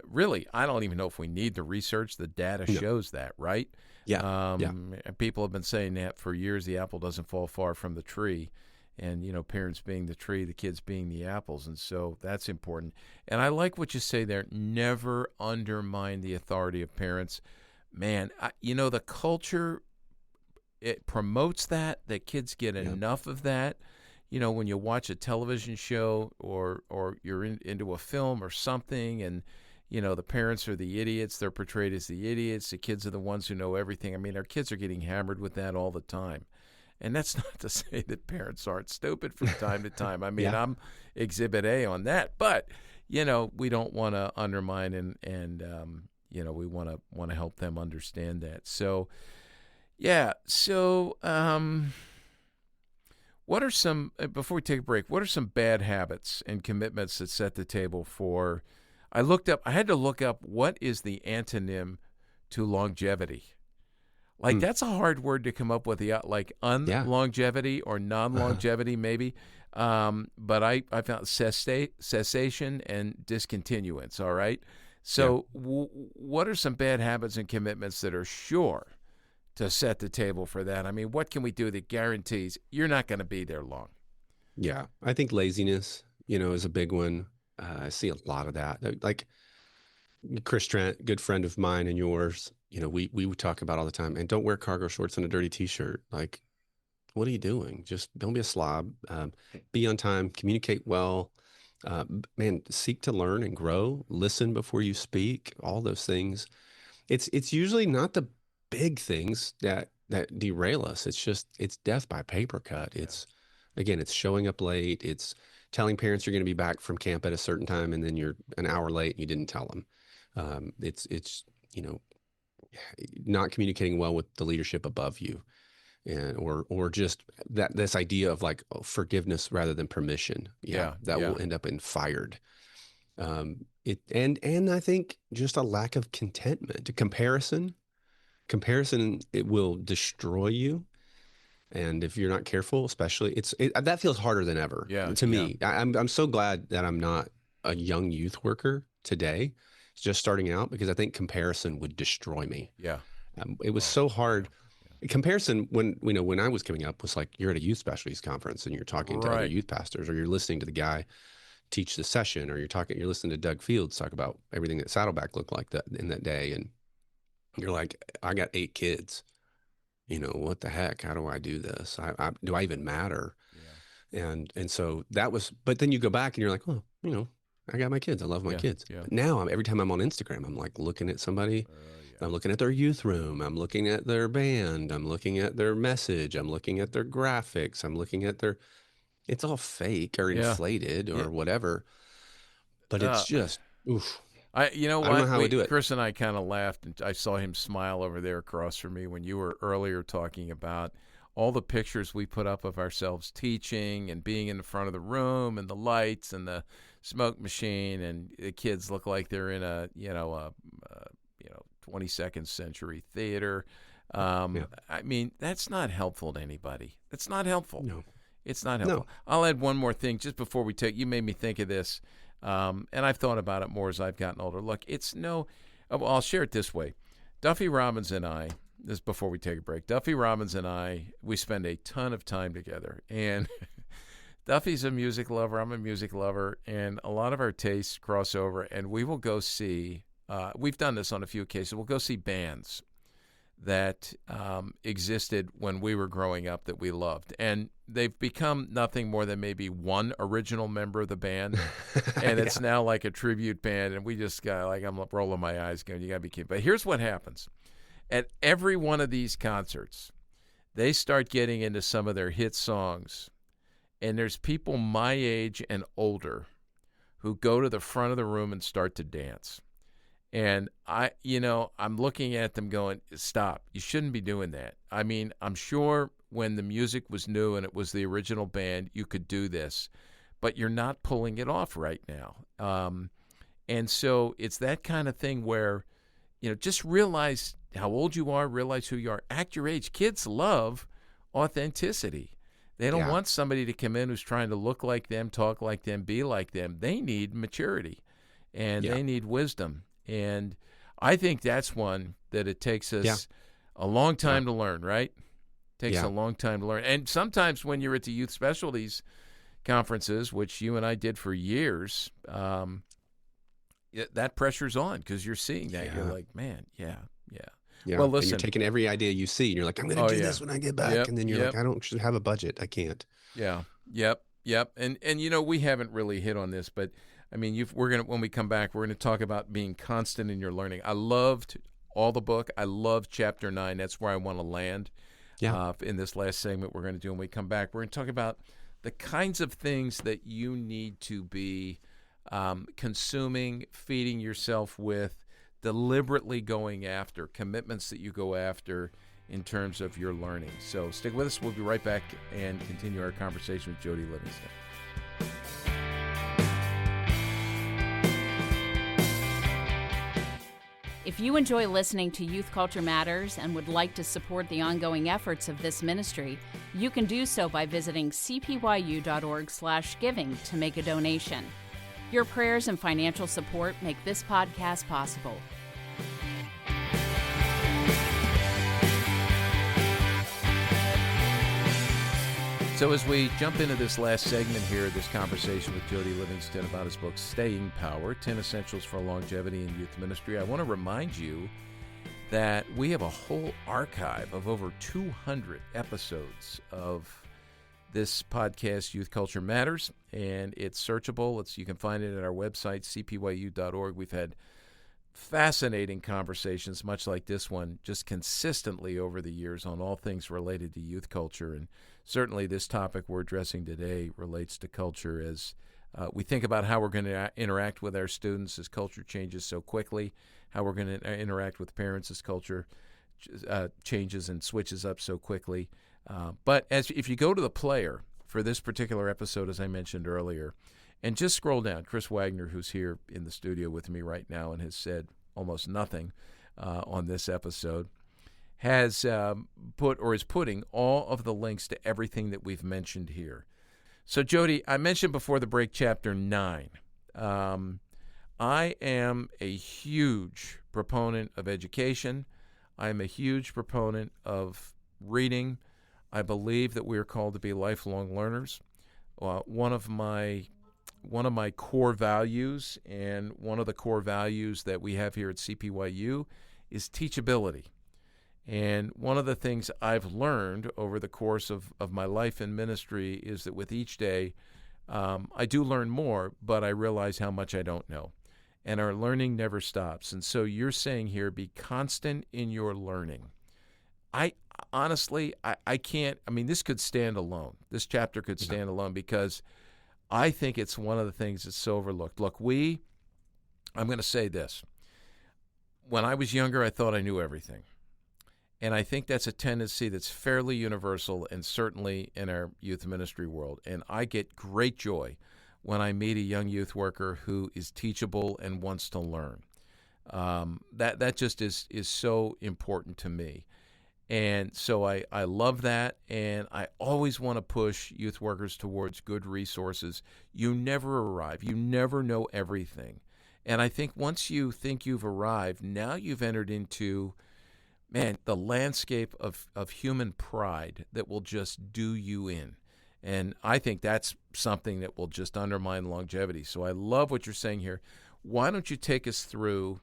[SPEAKER 1] really, I don't even know if we need the research. The data shows that, right?
[SPEAKER 3] Yeah.
[SPEAKER 1] And people have been saying that for years. The apple doesn't fall far from the tree. And, parents being the tree, the kids being the apples. And so that's important. And I like what you say there. Never undermine the authority of parents. Man, the culture, it promotes that kids get enough of that. When you watch a television show or you're into a film or something and, the parents are the idiots, they're portrayed as the idiots, the kids are the ones who know everything. I mean, our kids are getting hammered with that all the time. And that's not to say that parents aren't stupid from time to time. I mean, I'm exhibit A on that. But, we don't want to undermine and we want to help them understand that. So, what are some, before we take a break, what are some bad habits and commitments that set the table for, I had to look up what is the antonym to longevity. Like, that's a hard word to come up with, like longevity or non-longevity maybe. But I found cessation and discontinuance, all right? So what are some bad habits and commitments that are sure to set the table for that? I mean, what can we do that guarantees you're not going to be there long?
[SPEAKER 3] Yeah. I think laziness, is a big one. I see a lot of that. Like Chris Trent, good friend of mine and yours, we would talk about all the time, and don't wear cargo shorts and a dirty t-shirt. Like, what are you doing? Just don't be a slob. Be on time, communicate well. Man, seek to learn and grow. Listen before you speak. All those things. It's usually not the big things that derail us. It's death by paper cut. It's showing up late. It's telling parents you're going to be back from camp at a certain time, and then you're an hour late and you didn't tell them. It's not communicating well with the leadership above you, and or just this idea of like forgiveness rather than permission. Will end up in fired. And I think just a lack of contentment, comparison, it will destroy you. And if you're not careful, especially, that feels harder than ever to me. I'm so glad that I'm not a young youth worker today, just starting out, because I think comparison would destroy me. It was so hard. Comparison when I was coming up was like, you're at a youth specialties conference and you're talking to other youth pastors, or you're listening to the guy teach the session, or you're listening to Doug Fields talk about everything that Saddleback looked like that in that day. And you're like, I got 8 kids. What the heck? How do I do this? Do I even matter? And so that was, but then you go back and you're like, oh, I got my kids. I love my kids. But now every time I'm on Instagram, I'm like looking at somebody. I'm looking at their youth room. I'm looking at their band. I'm looking at their message. I'm looking at their graphics. I'm looking at it's all fake or inflated or whatever. But it's just, oof.
[SPEAKER 1] I
[SPEAKER 3] don't know how we do it.
[SPEAKER 1] Chris and I kind of laughed, and I saw him smile over there across from me when you were earlier talking about all the pictures we put up of ourselves teaching and being in the front of the room and the lights and the smoke machine, and the kids look like they're in a 22nd century theater. I mean, that's not helpful to anybody. It's not helpful.
[SPEAKER 3] No.
[SPEAKER 1] It's not helpful. No. I'll add one more thing just before we you made me think of this. And I've thought about it more as I've gotten older. Look, I'll share it this way. Duffy Robbins and I, this is before we take a break, Duffy Robbins and I, we spend a ton of time together. And Duffy's a music lover, I'm a music lover, and a lot of our tastes cross over, and we will go see, we've done this on a few occasions, we'll go see bands that existed when we were growing up that we loved. And they've become nothing more than maybe one original member of the band. And it's now like a tribute band. And we just got like, I'm rolling my eyes going, you got to be kidding. But here's what happens. At every one of these concerts, they start getting into some of their hit songs. And there's people my age and older who go to the front of the room and start to dance. And I'm looking at them going, stop, you shouldn't be doing that. I mean, I'm sure when the music was new and it was the original band, you could do this, but you're not pulling it off right now. And so it's that kind of thing where, just realize how old you are, realize who you are, act your age. Kids love authenticity. They don't want somebody to come in who's trying to look like them, talk like them, be like them. They need maturity and they need wisdom. And I think that's one that it takes us a long time to learn, right? Takes a long time to learn. And sometimes when you're at the youth specialties conferences, which you and I did for years, that pressure's on because you're seeing that. You're like, man, yeah. Well, listen.
[SPEAKER 3] And you're taking every idea you see, and you're like, I'm going to do this when I get back. And then you're like, I don't have a budget. I can't.
[SPEAKER 1] Yeah. Yep. And we haven't really hit on this, but I mean, when we come back, we're going to talk about being constant in your learning. I loved all the book. I loved chapter 9. That's where I want to land. In this last segment we're going to do when we come back. We're going to talk about the kinds of things that you need to be consuming, feeding yourself with, deliberately going after, commitments that you go after in terms of your learning. So stick with us. We'll be right back and continue our conversation with Jody Livingston.
[SPEAKER 2] If you enjoy listening to Youth Culture Matters and would like to support the ongoing efforts of this ministry, you can do so by visiting cpyu.org/giving to make a donation. Your prayers and financial support make this podcast possible.
[SPEAKER 1] So as we jump into this last segment here, this conversation with Jody Livingston about his book, Staying Power, 10 Essentials for Longevity in Youth Ministry, I want to remind you that we have a whole archive of over 200 episodes of this podcast, Youth Culture Matters, and it's searchable. You can find it at our website, cpyu.org. We've had fascinating conversations, much like this one, just consistently over the years on all things related to youth culture. And certainly this topic we're addressing today relates to culture as we think about how we're going to interact with our students as culture changes so quickly, how we're going to interact with parents as culture changes and switches up so quickly. But if you go to the player for this particular episode, as I mentioned earlier, and just scroll down, Chris Wagner, who's here in the studio with me right now and has said almost nothing on this episode, has put or is putting all of the links to everything that we've mentioned here. So, Jody, I mentioned before the break chapter 9. I am a huge proponent of education. I am a huge proponent of reading. I believe that we are called to be lifelong learners. One of my core values, and one of the core values that we have here at CPYU, is teachability. And one of the things I've learned over the course of my life in ministry is that with each day, I do learn more, but I realize how much I don't know. And our learning never stops. And so you're saying here, be constant in your learning. I honestly can't, this could stand alone. This chapter could stand alone because I think it's one of the things that's so overlooked. Look, I'm going to say this. When I was younger, I thought I knew everything. And I think that's a tendency that's fairly universal and certainly in our youth ministry world. And I get great joy when I meet a young youth worker who is teachable and wants to learn. That just is so important to me. And so I love that, and I always want to push youth workers towards good resources. You never arrive. You never know everything. And I think once you think you've arrived, now you've entered into, the landscape of human pride that will just do you in. And I think that's something that will just undermine longevity. So I love what you're saying here. Why don't you take us through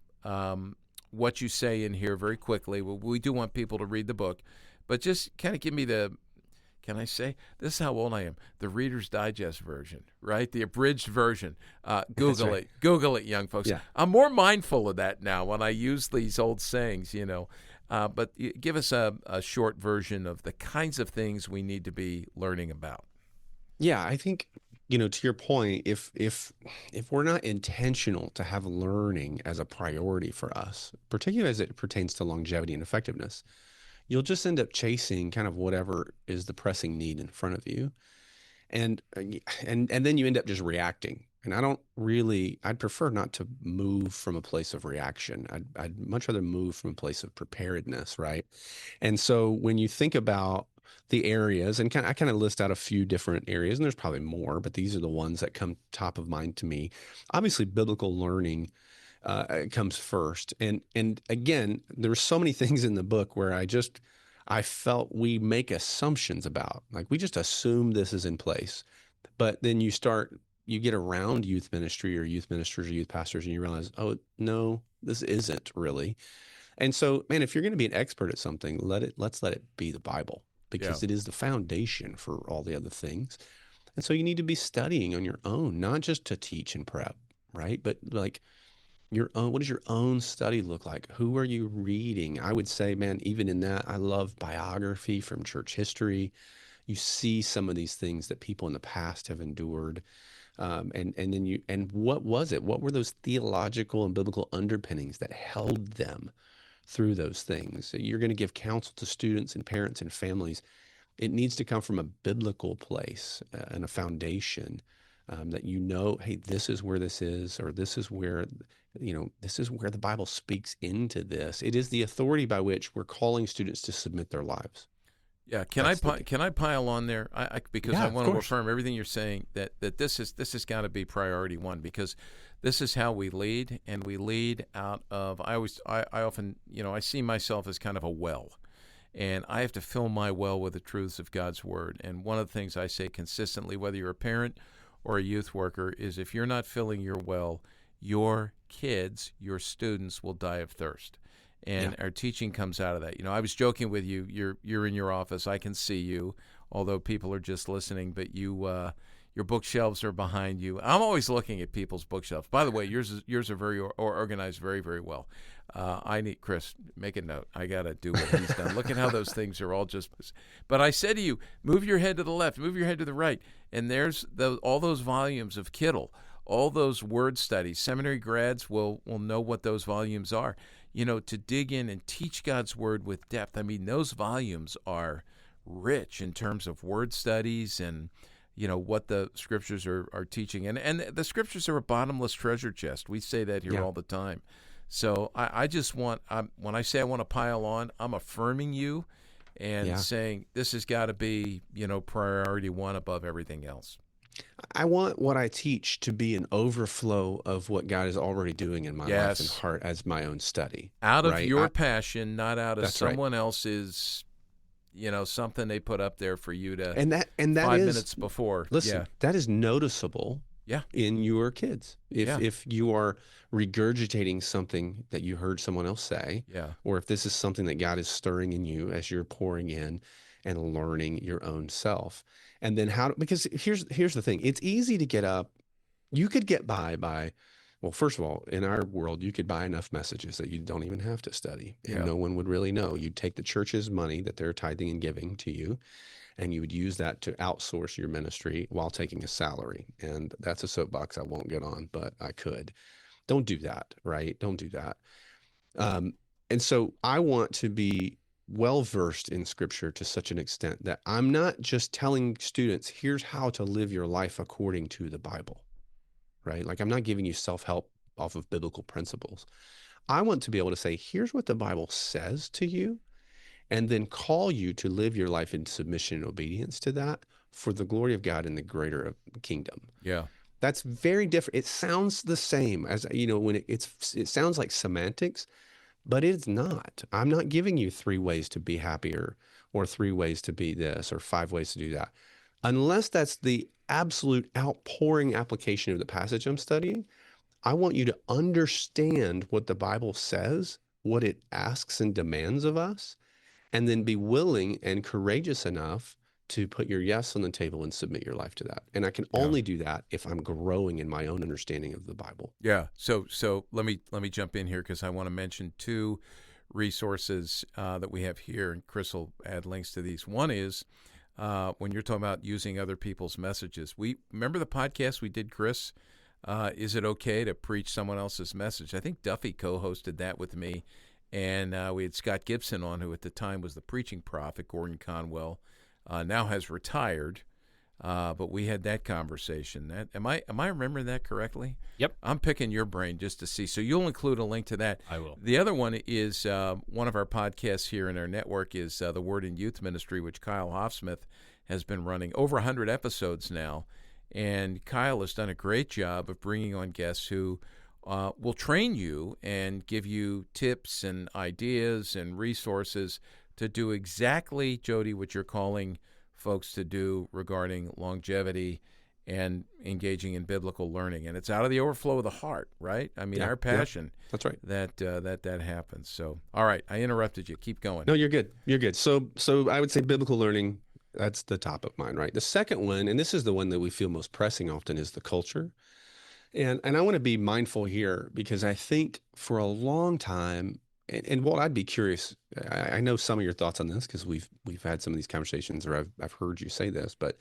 [SPEAKER 1] what you say in here very quickly? Well, we do want people to read the book, but just kind of give me can I say, this is how old I am, the Reader's Digest version, right? The abridged version. Google it. Google it, young folks. Yeah. I'm more mindful of that now when I use these old sayings, but give us a short version of the kinds of things we need to be learning about.
[SPEAKER 3] Yeah, I think, to your point, if we're not intentional to have learning as a priority for us, particularly as it pertains to longevity and effectiveness, you'll just end up chasing kind of whatever is the pressing need in front of you. And then you end up just reacting. And I'd prefer not to move from a place of reaction. I'd much rather move from a place of preparedness, right? And so when you think about the areas, and I kind of list out a few different areas, and there's probably more, but these are the ones that come top of mind to me. Obviously, biblical learning comes first. And again, there were so many things in the book where I felt we make assumptions about, like we just assume this is in place. But then you get around youth ministry or youth ministers or youth pastors and you realize, oh, no, this isn't really. And so, man, if you're going to be an expert at something, let's let it be the Bible, because it is the foundation for all the other things. And so you need to be studying on your own, not just to teach and prep, right? But like your own, what does your own study look like? Who are you reading? I would say, man, even in that, I love biography from church history. You see some of these things that people in the past have endured. And what was it? What were those theological and biblical underpinnings that held them through those things? So you're going to give counsel to students and parents and families. It needs to come from a biblical place and a foundation that hey, this is where this is, or this is where this is where the Bible speaks into this. It is the authority by which we're calling students to submit their lives.
[SPEAKER 1] Yeah,
[SPEAKER 3] That's
[SPEAKER 1] can I pile on there? Because
[SPEAKER 3] Yeah,
[SPEAKER 1] I
[SPEAKER 3] of
[SPEAKER 1] want to
[SPEAKER 3] course.
[SPEAKER 1] affirm everything you're saying, that this has got to be priority one, because this is how we lead, and we lead out of. I often, I see myself as kind of a well, and I have to fill my well with the truths of God's word. And one of the things I say consistently, whether you're a parent or a youth worker, is if you're not filling your well, your kids, your students will die of thirst. And
[SPEAKER 3] Yeah.
[SPEAKER 1] our teaching comes out of that. I was joking with you. You're in your office. I can see you, although people are just listening. But your bookshelves are behind you. I'm always looking at people's bookshelves. By the way, yours are very organized, very, very well. I need Chris. Make a note. I gotta do what he's done. Look at how those things are all just. But I said to you, move your head to the left, move your head to the right, and there's all those volumes of Kittle. All those word studies. Seminary grads will know what those volumes are. To dig in and teach God's word with depth. I mean, those volumes are rich in terms of word studies and, what the scriptures are teaching. And the scriptures are a bottomless treasure chest. We say that here
[SPEAKER 3] Yeah.
[SPEAKER 1] all the time. So I just want, when I say I want to pile on, I'm affirming you and
[SPEAKER 3] Yeah.
[SPEAKER 1] saying this has got to be, priority one above everything else.
[SPEAKER 3] I want what I teach to be an overflow of what God is already doing in my life and
[SPEAKER 1] Yes.
[SPEAKER 3] heart as my own study.
[SPEAKER 1] Out of
[SPEAKER 3] right?
[SPEAKER 1] your passion, not out of
[SPEAKER 3] That's right.
[SPEAKER 1] someone else's, something they put up there for you to
[SPEAKER 3] And that
[SPEAKER 1] 5
[SPEAKER 3] is,
[SPEAKER 1] minutes before.
[SPEAKER 3] listen,
[SPEAKER 1] Yeah.
[SPEAKER 3] that is noticeable
[SPEAKER 1] Yeah.
[SPEAKER 3] in your kids.
[SPEAKER 1] Yeah.
[SPEAKER 3] If you are regurgitating something that you heard someone else say,
[SPEAKER 1] Yeah.
[SPEAKER 3] or if this is something that God is stirring in you as you're pouring in and learning your own self. And then because here's the thing. It's easy to get up. You could get by, well, first of all, in our world, you could buy enough messages that you don't even have to study, and
[SPEAKER 1] Yeah.
[SPEAKER 3] no one would really know. You'd take the church's money that they're tithing and giving to you, and you would use that to outsource your ministry while taking a salary. And that's a soapbox I won't get on, but I could. Don't do that, right? Don't do that. And so I want to be well versed in scripture to such an extent that I'm not just telling students, here's how to live your life according to the Bible, right? Like, I'm not giving you self-help off of biblical principles. I want to be able to say, here's what the Bible says to you, and then call you to live your life in submission and obedience to that for the glory of God and the greater kingdom.
[SPEAKER 1] Yeah.
[SPEAKER 3] That's very different. It sounds the same as, when it sounds like semantics, but it's not. I'm not giving you 3 ways to be happier or 3 ways to be this or 5 ways to do that. Unless that's the absolute outpouring application of the passage I'm studying, I want you to understand what the Bible says, what it asks and demands of us, and then be willing and courageous enough to put your yes on the table and submit your life to that. And I can only do that if I'm growing in my own understanding of the Bible.
[SPEAKER 1] Yeah. So let me jump in here, because I want to mention 2 resources that we have here, and Chris will add links to these. One is when you're talking about using other people's messages. We remember the podcast we did, Chris. Is it okay to preach someone else's message? I think Duffy co-hosted that with me, and we had Scott Gibson on, who at the time was the preaching prophet. Gordon Conwell now has retired, but we had that conversation. Am I remembering that correctly?
[SPEAKER 4] Yep.
[SPEAKER 1] I'm picking your brain just to see. So you'll include a link to that.
[SPEAKER 4] I will.
[SPEAKER 1] The other one is one of our podcasts here in our network is The Word in Youth Ministry, which Kyle Hoffsmith has been running over 100 episodes now. And Kyle has done a great job of bringing on guests who will train you and give you tips and ideas and resources to do exactly, Jody, what you're calling folks to do regarding longevity and engaging in biblical learning. And it's out of the overflow of the heart, right? I mean,
[SPEAKER 3] Yeah,
[SPEAKER 1] our passion.
[SPEAKER 3] Yeah, that's right.
[SPEAKER 1] That happens. So, all right, I interrupted you. Keep going.
[SPEAKER 3] No, you're good. You're good. So I would say biblical learning, that's the top of mind, right? The second one, and this is the one that we feel most pressing often, is the culture. And I want to be mindful here, because I think for a long time, and Walt, I'd be curious. I know some of your thoughts on this, because we've had some of these conversations, or I've heard you say this, but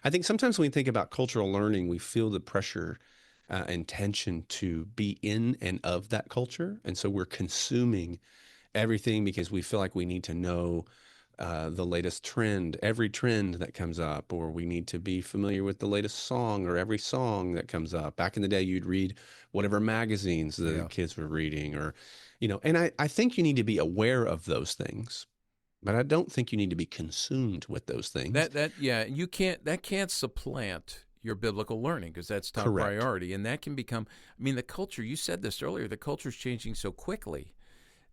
[SPEAKER 3] I think sometimes when we think about cultural learning, we feel the pressure and tension to be in and of that culture, and so we're consuming everything because we feel like we need to know the latest trend, every trend that comes up, or we need to be familiar with the latest song or every song that comes up. Back in the day, you'd read whatever magazines the
[SPEAKER 1] Yeah.
[SPEAKER 3] kids were reading, or, and I think you need to be aware of those things, but I don't think you need to be consumed with those things.
[SPEAKER 1] That can't supplant your biblical learning because that's top
[SPEAKER 3] Correct.
[SPEAKER 1] priority, and that can become. I mean, the culture. You said this earlier. The culture's changing so quickly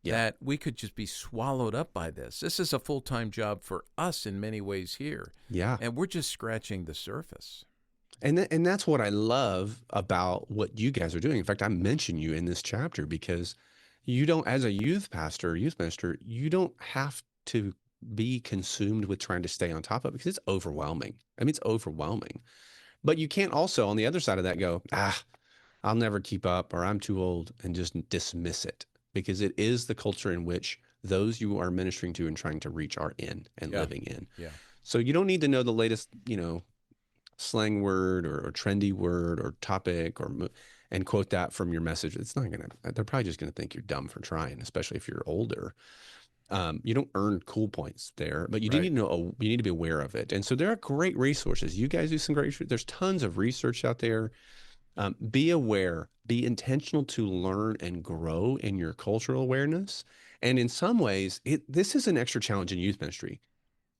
[SPEAKER 3] Yeah.
[SPEAKER 1] that we could just be swallowed up by this. This is a full-time job for us in many ways here,
[SPEAKER 3] Yeah.
[SPEAKER 1] and we're just scratching the surface.
[SPEAKER 3] And that's what I love about what you guys are doing. In fact, I mention you in this chapter because you don't, as a youth pastor, youth minister, you don't have to be consumed with trying to stay on top of it because it's overwhelming. I mean, it's overwhelming. But you can't also, on the other side of that, go, I'll never keep up, or I'm too old, and just dismiss it, because it is the culture in which those you are ministering to and trying to reach are in and
[SPEAKER 1] Yeah.
[SPEAKER 3] living in.
[SPEAKER 1] Yeah.
[SPEAKER 3] So you don't need to know the latest, slang word or trendy word or topic and quote that from your message. It's not gonna. They're probably just gonna think you're dumb for trying, especially if you're older. You don't earn cool points there, but you do
[SPEAKER 1] Right.
[SPEAKER 3] need to know. You need to be aware of it. And so there are great resources. You guys do some great. There's tons of research out there. Be aware. Be intentional to learn and grow in your cultural awareness. And in some ways, this is an extra challenge in youth ministry.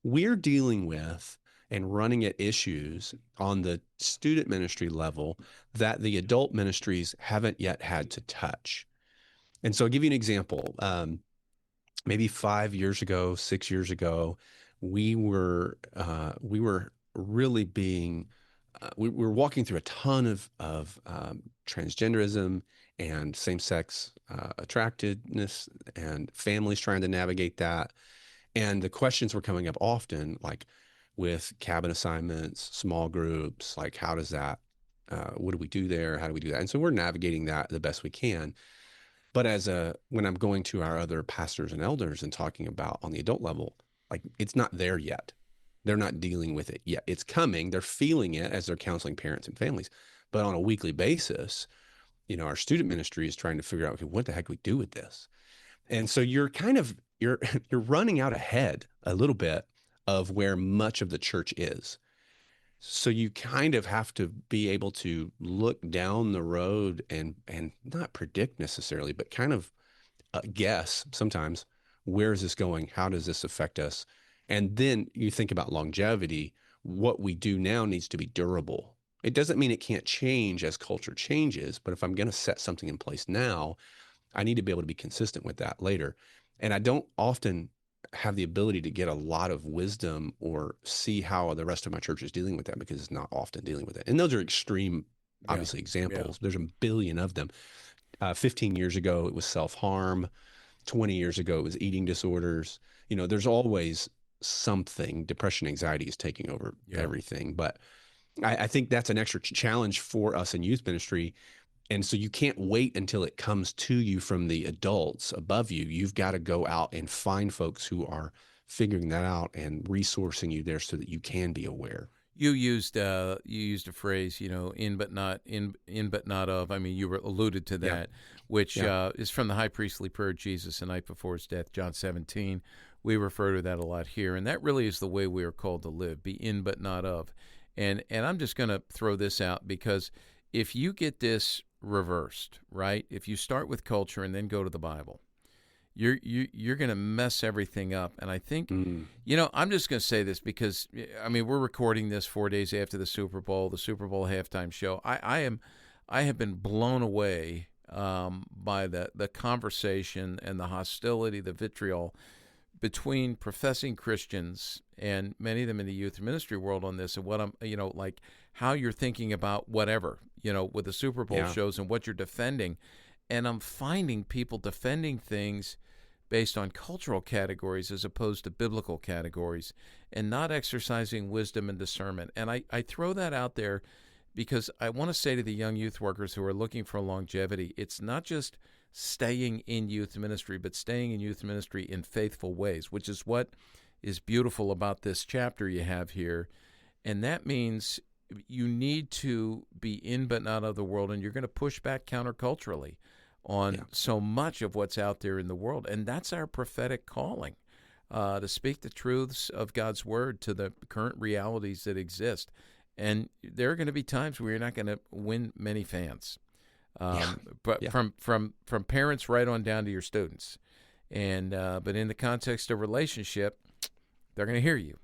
[SPEAKER 3] We're dealing with and running at issues on the student ministry level that the adult ministries haven't yet had to touch. And so I'll give you an example. Maybe 5 years ago, 6 years ago, we were really being we were walking through a ton of transgenderism and same-sex attractedness, and families trying to navigate that. And the questions were coming up often, like with cabin assignments, small groups, like how does that, what do we do there? How do we do that? And so we're navigating that the best we can. But when I'm going to our other pastors and elders and talking about on the adult level, like it's not there yet. They're not dealing with it yet. It's coming. They're feeling it as they're counseling parents and families. But on a weekly basis, our student ministry is trying to figure out, okay, what the heck do we do with this? And so you're you're running out ahead a little bit of where much of the church is. So you kind of have to be able to look down the road and not predict necessarily, but kind of guess sometimes, where is this going? How does this affect us? And then you think about longevity. What we do now needs to be durable. It doesn't mean it can't change as culture changes, but if I'm going to set something in place now, I need to be able to be consistent with that later. And I don't often have the ability to get a lot of wisdom or see how the rest of my church is dealing with that, because it's not often dealing with it. And those are extreme, obviously, examples. There's a billion of them. 15 years ago, it was self-harm. 20 years ago, it was eating disorders. There's always something. Depression, anxiety is taking over everything. But I think that's an extra challenge for us in youth ministry. And so you can't wait until it comes to you from the adults above you. You've got to go out and find folks who are figuring that out and resourcing you there so that you can be aware.
[SPEAKER 1] You used a phrase, in but not of. I mean, you alluded to that, which is from the high priestly prayer of Jesus the night before his death, John 17. We refer to that a lot here, and that really is the way we are called to live: be in but not of. And I'm just going to throw this out, because if you get this reversed, right? If you start with culture and then go to the Bible, you're going to mess everything up. And I think, I'm just going to say this because, we're recording this 4 days after the Super Bowl halftime show. I have been blown away by the conversation and the hostility, the vitriol between professing Christians and many of them in the youth ministry world on this, and what I'm, like how you're thinking about whatever, with the Super Bowl shows and what you're defending. And I'm finding people defending things based on cultural categories as opposed to biblical categories, and not exercising wisdom and discernment. And I throw that out there because I want to say to the young youth workers who are looking for longevity, it's not just staying in youth ministry, but staying in youth ministry in faithful ways, which is what is beautiful about this chapter you have here. And that means you need to be in but not of the world, and you're going to push back counterculturally on so much of what's out there in the world. And that's our prophetic calling. to speak the truths of God's word to the current realities that exist. And there are going to be times where you're not going to win many fans,
[SPEAKER 3] Yeah.
[SPEAKER 1] but
[SPEAKER 3] Yeah.
[SPEAKER 1] from parents right on down to your students. And but in the context of relationship, they're going to hear you.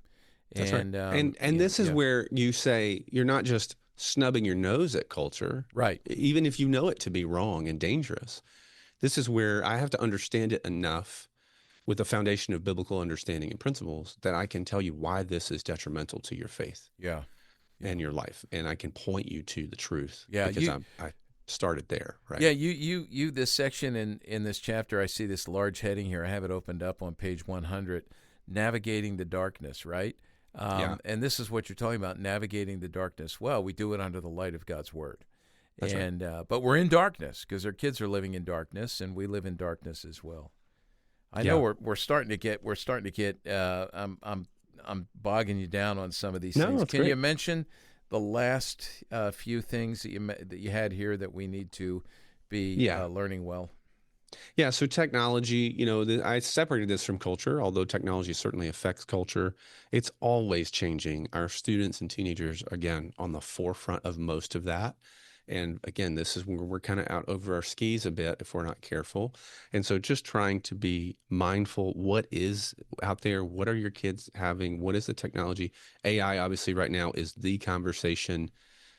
[SPEAKER 3] That's right.
[SPEAKER 1] And
[SPEAKER 3] And
[SPEAKER 1] yeah,
[SPEAKER 3] this is
[SPEAKER 1] yeah,
[SPEAKER 3] where you say you're not just snubbing your nose at culture,
[SPEAKER 1] right,
[SPEAKER 3] even if you know it to be wrong and dangerous. This is where I have to understand it enough with the foundation of biblical understanding and principles that I can tell you why this is detrimental to your faith
[SPEAKER 1] yeah, yeah,
[SPEAKER 3] and your life. And I can point you to the truth
[SPEAKER 1] yeah.
[SPEAKER 3] because I started there, right?
[SPEAKER 1] Yeah, you. This section in this chapter, I see this large heading here. I have it opened up on page 100, navigating the darkness. Right,
[SPEAKER 3] Yeah,
[SPEAKER 1] and this is what you're talking about, navigating the darkness. Well, we do it under the light of God's word,
[SPEAKER 3] that's right.
[SPEAKER 1] and but we're in darkness because our kids are living in darkness, and we live in darkness as well. I know
[SPEAKER 3] Yeah.
[SPEAKER 1] we're starting to get. I'm bogging you down on some of these
[SPEAKER 3] No,
[SPEAKER 1] things.
[SPEAKER 3] that's
[SPEAKER 1] Can you
[SPEAKER 3] great.
[SPEAKER 1] mention the last few things that you had here that we need to be
[SPEAKER 3] Yeah.
[SPEAKER 1] learning well?
[SPEAKER 3] Yeah. So technology, I separated this from culture, although technology certainly affects culture. It's always changing. Our students and teenagers, again, on the forefront of most of that. And again, this is where we're kind of out over our skis a bit if we're not careful. And so just trying to be mindful, what is out there? What are your kids having? What is the technology? AI, obviously, right now is the conversation.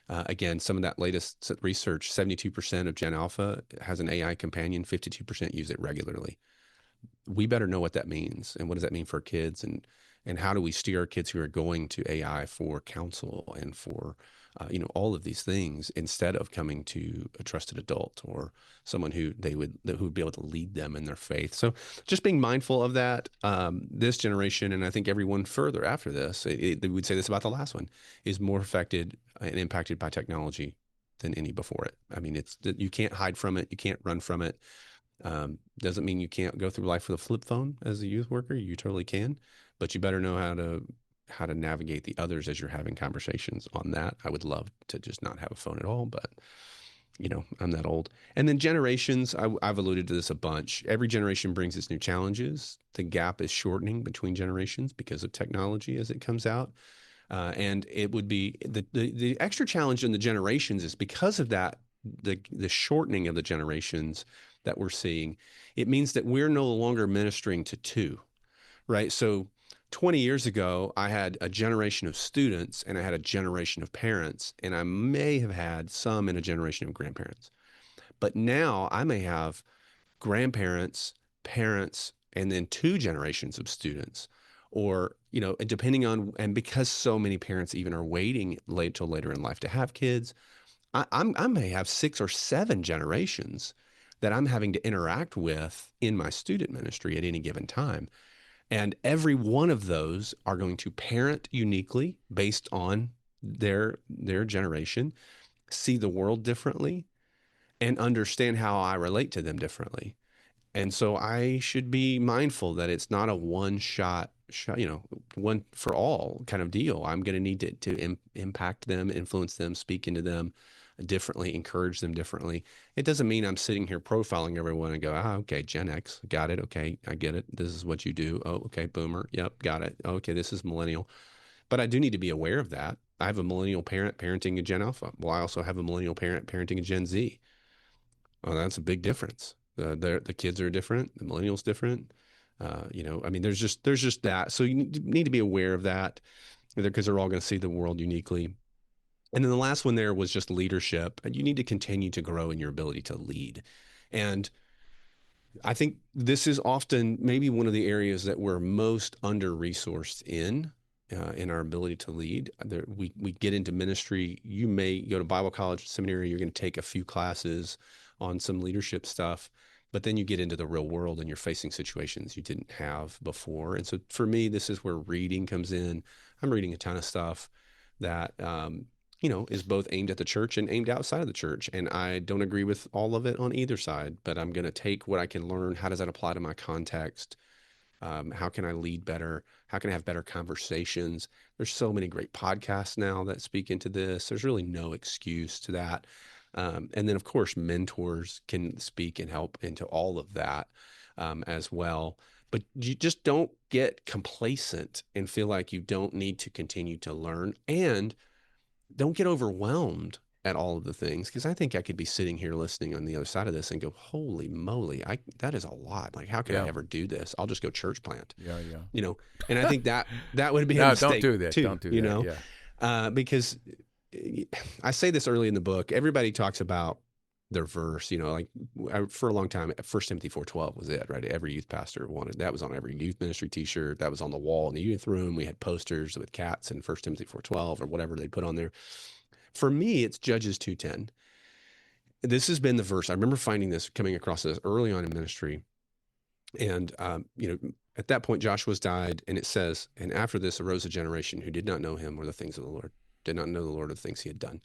[SPEAKER 3] Again, some of that latest research, 72% of Gen Alpha has an AI companion, 52% use it regularly. We better know what that means and what does that mean for kids, and how do we steer our kids who are going to AI for counsel and for all of these things instead of coming to a trusted adult or someone who would be able to lead them in their faith. So just being mindful of that. This generation, and I think everyone further after this, they would say this about the last one, is more affected and impacted by technology than any before it. I mean, you can't hide from it, you can't run from it. Doesn't mean you can't go through life with a flip phone as a youth worker. You totally can, but you better know how to navigate the others as you're having conversations on that. I would love to just not have a phone at all, but I'm that old. And then generations, I've alluded to this a bunch. Every generation brings its new challenges. The gap is shortening between generations because of technology as it comes out. And it would be the extra challenge in the generations is because of that, the shortening of the generations that we're seeing, it means that we're no longer ministering to two, right? So 20 years ago, I had a generation of students and I had a generation of parents, and I may have had some in a generation of grandparents. But now I may have grandparents, parents, and then two generations of students. Or, depending on, and because so many parents even are waiting late till later in life to have kids, I may have 6 or 7 generations that I'm having to interact with in my student ministry at any given time. And every one of those are going to parent uniquely based on their generation, see the world differently, and understand how I relate to them differently. And so I should be mindful that it's not a shot, one for all kind of deal. I'm going to need to impact them, influence them, speak into them differently, encourage them differently. It doesn't mean I'm sitting here profiling everyone and go, okay, Gen X, got it. Okay, I get it. This is what you do. Oh, okay, boomer. Yep, got it. Okay, this is millennial. But I do need to be aware of that. I have a millennial parent parenting a Gen Alpha. Well, I also have a millennial parent parenting a Gen Z. Oh, that's a big difference. The kids are different. The millennials different. I mean, there's just that. So you need to be aware of that because they're all going to see the world uniquely. And then the last one there was just leadership. And you need to continue to grow in your ability to lead. And I think this is often maybe one of the areas that we're most under-resourced in our ability to lead. We get into ministry. You may go to Bible college, seminary. You're going to take a few classes on some leadership stuff, but then you get into the real world and you're facing situations you didn't have before. And so for me, this is where reading comes in. I'm reading a ton of stuff that is both aimed at the church and aimed outside of the church. And I don't agree with all of it on either side, but I'm going to take what I can learn. How does that apply to my context? How can I lead better? How can I have better conversations? There's so many great podcasts now that speak into this. There's really no excuse to that. And then, of course, mentors can speak and help into all of that as well. but you just don't get complacent and feel like you don't need to continue to learn, and don't get overwhelmed at all of the things. Cause I think I could be sitting here listening on the other side of this and go, holy moly, that is a lot. Like, how could I
[SPEAKER 1] Yeah.
[SPEAKER 3] ever do this? I'll just go church plant,
[SPEAKER 1] Yeah. Yeah.
[SPEAKER 3] you know? And I think that would be a
[SPEAKER 1] No,
[SPEAKER 3] mistake
[SPEAKER 1] don't do that.
[SPEAKER 3] too,
[SPEAKER 1] Don't do
[SPEAKER 3] you
[SPEAKER 1] that.
[SPEAKER 3] know?
[SPEAKER 1] Yeah.
[SPEAKER 3] Because I say this early in the book, everybody talks about their verse, you know, like for a long time, 1 Timothy 4:12 was it, right? Every youth pastor wanted, that was on every youth ministry t-shirt, that was on the wall in the youth room. We had posters with cats and 1 Timothy 4:12 or whatever they put on there. For me, it's Judges 2:10. This has been the verse. I remember finding this, coming across this early on in ministry. And, you know, at that point, Joshua's died, and it says, and after this arose a generation who did not know him or the things of the Lord, did not know the Lord or the things he had done.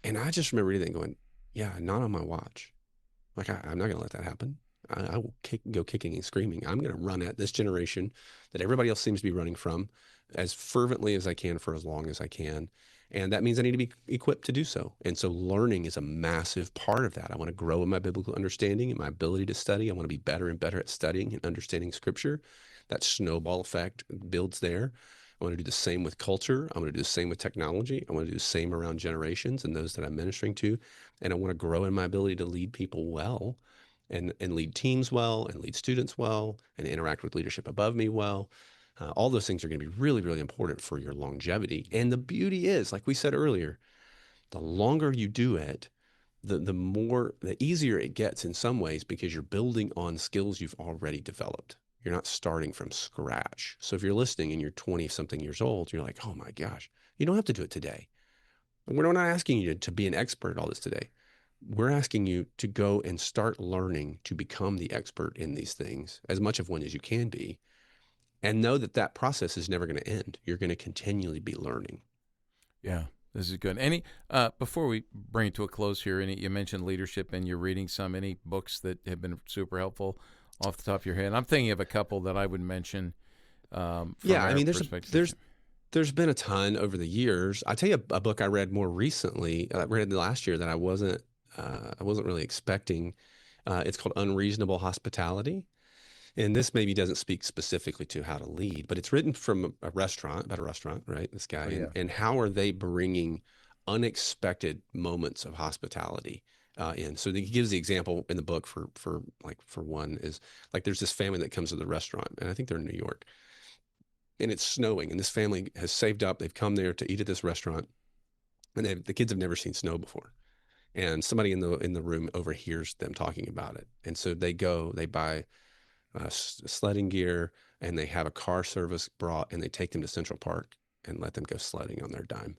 [SPEAKER 3] And I just remember reading going, yeah, not on my watch. Like, I'm not going to let that happen. I will go kicking and screaming. I'm going to run at this generation that everybody else seems to be running from as fervently as I can for as long as I can. And that means I need to be equipped to do so. And so learning is a massive part of that. I want to grow in my biblical understanding and my ability to study. I want to be better and better at studying and understanding scripture. That snowball effect builds there. I want to do the same with culture. I want to do the same with technology. I want to do the same around generations and those that I'm ministering to. And I want to grow in my ability to lead people well and lead teams well and lead students well and interact with leadership above me well. All those things are going to be really, really important for your longevity. And the beauty is, like we said earlier, the longer you do it, the easier it gets in some ways, because you're building on skills you've already developed. You're not starting from scratch. So if you're listening and you're 20 something years old, you're like, oh my gosh, you don't have to do it today. We're not asking you to be an expert at all this today. We're asking you to go and start learning to become the expert in these things, as much of one as you can be, and know that that process is never going to end. You're going to continually be learning.
[SPEAKER 1] Yeah, this is good. Before we bring it to a close here, you mentioned leadership and you're reading any books that have been super helpful off the top of your head? I'm thinking of a couple that I would mention.
[SPEAKER 3] There's been a ton over the years. I tell you a book I read more recently, I read last year that I wasn't really expecting. It's called Unreasonable Hospitality. And this maybe doesn't speak specifically to how to lead, but it's written from about a restaurant, right? This guy, and how are they bringing unexpected moments of hospitality in? So he gives the example in the book for one is like, there's this family that comes to the restaurant, and I think they're in New York, and it's snowing, and this family has saved up. They've come there to eat at this restaurant, and the kids have never seen snow before. And somebody in the room overhears them talking about it, and so they buy sledding gear, and they have a car service brought, and they take them to Central Park and let them go sledding on their dime.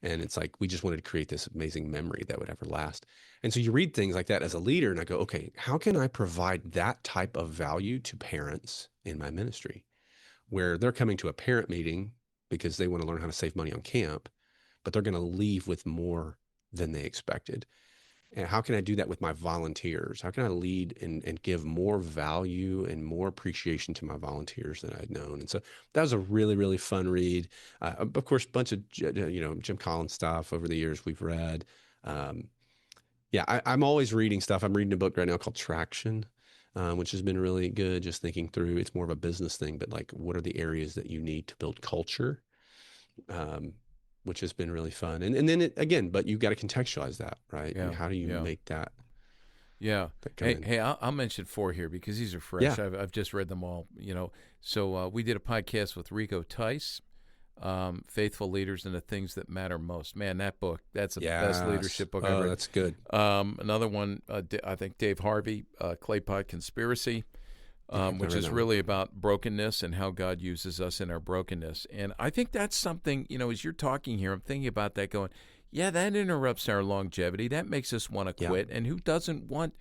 [SPEAKER 3] And it's like, we just wanted to create this amazing memory that would ever last. And so you read things like that as a leader, and I go, okay, how can I provide that type of value to parents in my ministry, where they're coming to a parent meeting because they want to learn how to save money on camp, but they're going to leave with more than they expected? And how can I do that with my volunteers? How can I lead and give more value and more appreciation to my volunteers than I'd known? And so that was a really, really fun read. Of course, a bunch of Jim Collins stuff over the years we've read. I'm always reading stuff. I'm reading a book right now called Traction, which has been really good. Just thinking through, it's more of a business thing, but like, what are the areas that you need to build culture? Which has been really fun. And then but you've got to contextualize that, right?
[SPEAKER 1] Yeah.
[SPEAKER 3] And how do you make that?
[SPEAKER 1] Yeah. Hey, I'll mention 4 here because these are fresh.
[SPEAKER 3] Yeah.
[SPEAKER 1] I've just read them all, So we did a podcast with Rico Tice, Faithful Leaders and the Things That Matter Most. Man, that book, that's the best leadership book I've read.
[SPEAKER 3] That's good.
[SPEAKER 1] Another one, I think Dave Harvey, Clay Pot Conspiracy. Which is really about brokenness and how God uses us in our brokenness. And I think that's something, as you're talking here, I'm thinking about that going, yeah, that interrupts our longevity. That makes us want to quit. And who doesn't want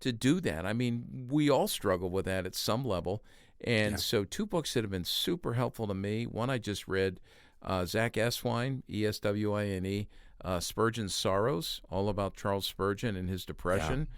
[SPEAKER 1] to do that? I mean, we all struggle with that at some level. And so 2 books that have been super helpful to me. One I just read, Zach Eswine, Eswine, Spurgeon's Sorrows, all about Charles Spurgeon and his depression. Yeah.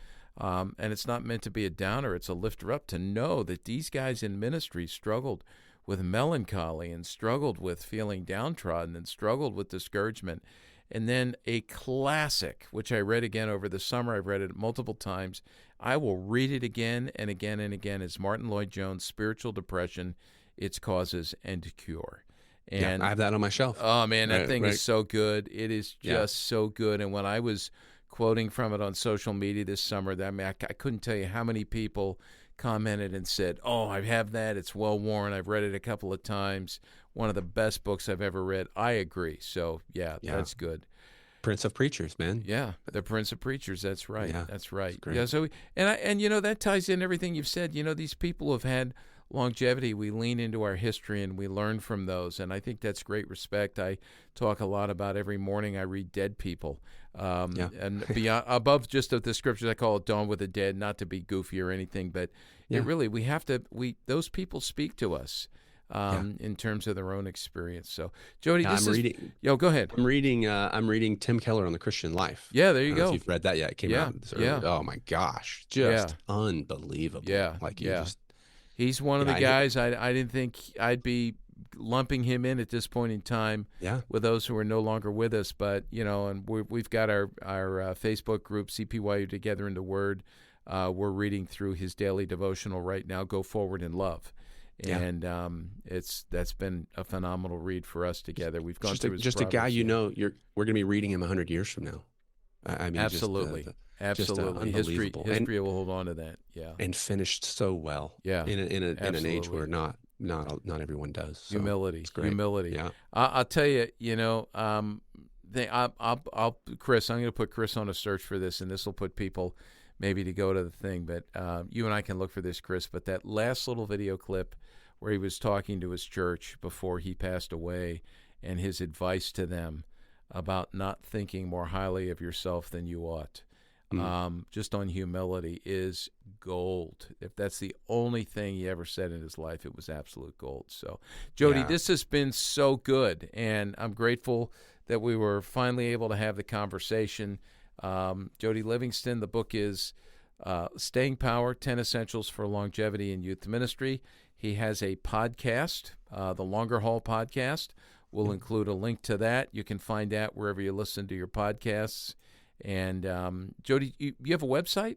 [SPEAKER 1] And it's not meant to be a downer. It's a lifter up to know that these guys in ministry struggled with melancholy and struggled with feeling downtrodden and struggled with discouragement. And then a classic, which I read again over the summer. I've read it multiple times. I will read it again and again and again. It's Martin Lloyd-Jones' Spiritual Depression, Its Causes and Cure. And
[SPEAKER 3] I have that on my shelf.
[SPEAKER 1] Oh, man, that thing is so good. It is just so good. And when I was quoting from it on social media this summer, I couldn't tell you how many people commented and said, oh, I have that. It's well worn. I've read it a couple of times. One of the best books I've ever read. I agree. So, that's good.
[SPEAKER 3] Prince of Preachers, man.
[SPEAKER 1] Yeah, the Prince of Preachers. That's right.
[SPEAKER 3] Yeah,
[SPEAKER 1] that's right.
[SPEAKER 3] great.
[SPEAKER 1] Yeah. So, and that ties in everything you've said. These people who have had longevity, we lean into our history and we learn from those, and I think that's great respect. I talk a lot about every morning I read dead people, and beyond above just of the scriptures. I call it Dawn with the Dead, not to be goofy or anything, but it really those people speak to us. In terms of their own experience. So, Jody, go ahead.
[SPEAKER 3] I'm reading Tim Keller on the Christian Life.
[SPEAKER 1] Yeah, there you
[SPEAKER 3] I don't
[SPEAKER 1] go.
[SPEAKER 3] know if you've read that yet. It came out. Oh my gosh, just unbelievable.
[SPEAKER 1] Yeah, he's one of the guys I didn't think I'd be lumping him in at this point in time. With those who are no longer with us, but and we've got our Facebook group CPYU Together in the Word. We're reading through his daily devotional right now. Go Forward in Love. And that's been a phenomenal read for us together. We've gone through his
[SPEAKER 3] a guy we're going to be reading him 100 years from now. I mean,
[SPEAKER 1] absolutely, absolutely. History will hold on to that. Yeah,
[SPEAKER 3] and finished so well.
[SPEAKER 1] Yeah,
[SPEAKER 3] in an age where not everyone does. So
[SPEAKER 1] humility. Yeah, I'll tell you. Chris, I'm going to put Chris on a search for this, and this will put people maybe to go to the thing, but you and I can look for this, Chris. But that last little video clip where he was talking to his church before he passed away and his advice to them about not thinking more highly of yourself than you ought, just on humility, is gold. If that's the only thing he ever said in his life, it was absolute gold. So, Jody, this has been so good, and I'm grateful that we were finally able to have the conversation. Jody Livingston, the book is Staying Power, 10 Essentials for Longevity in Youth Ministry. He has a podcast, the Longer Haul Podcast. We'll include a link to that. You can find that wherever you listen to your podcasts. And Jody, you have a website?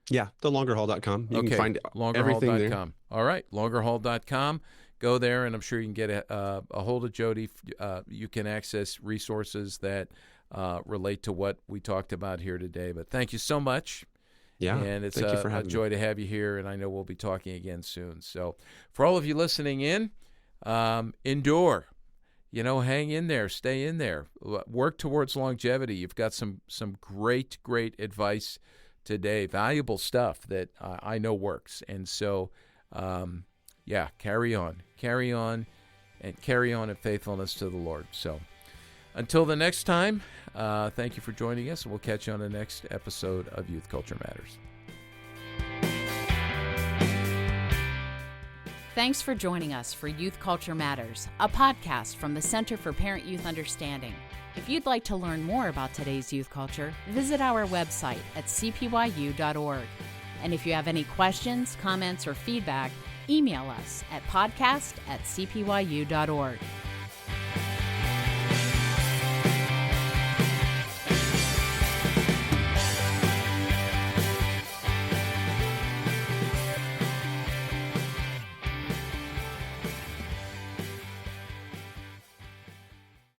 [SPEAKER 3] Yeah, thelongerhaul.com. You can find everything there.
[SPEAKER 1] All right, longerhaul.com. Go there, and I'm sure you can get a hold of Jody. You can access resources that relate to what we talked about here today. But thank you so much.
[SPEAKER 3] Yeah,
[SPEAKER 1] and it's a joy to have you here, and I know we'll be talking again soon. So for all of you listening in, endure. Hang in there, stay in there, work towards longevity. You've got some great advice today, valuable stuff that I know works. And so, carry on, and carry on in faithfulness to the Lord. So until the next time, thank you for joining us, and we'll catch you on the next episode of Youth Culture Matters.
[SPEAKER 2] Thanks for joining us for Youth Culture Matters, a podcast from the Center for Parent-Youth Understanding. If you'd like to learn more about today's youth culture, visit our website at cpyu.org. And if you have any questions, comments, or feedback, email us at podcast@cpyu.org.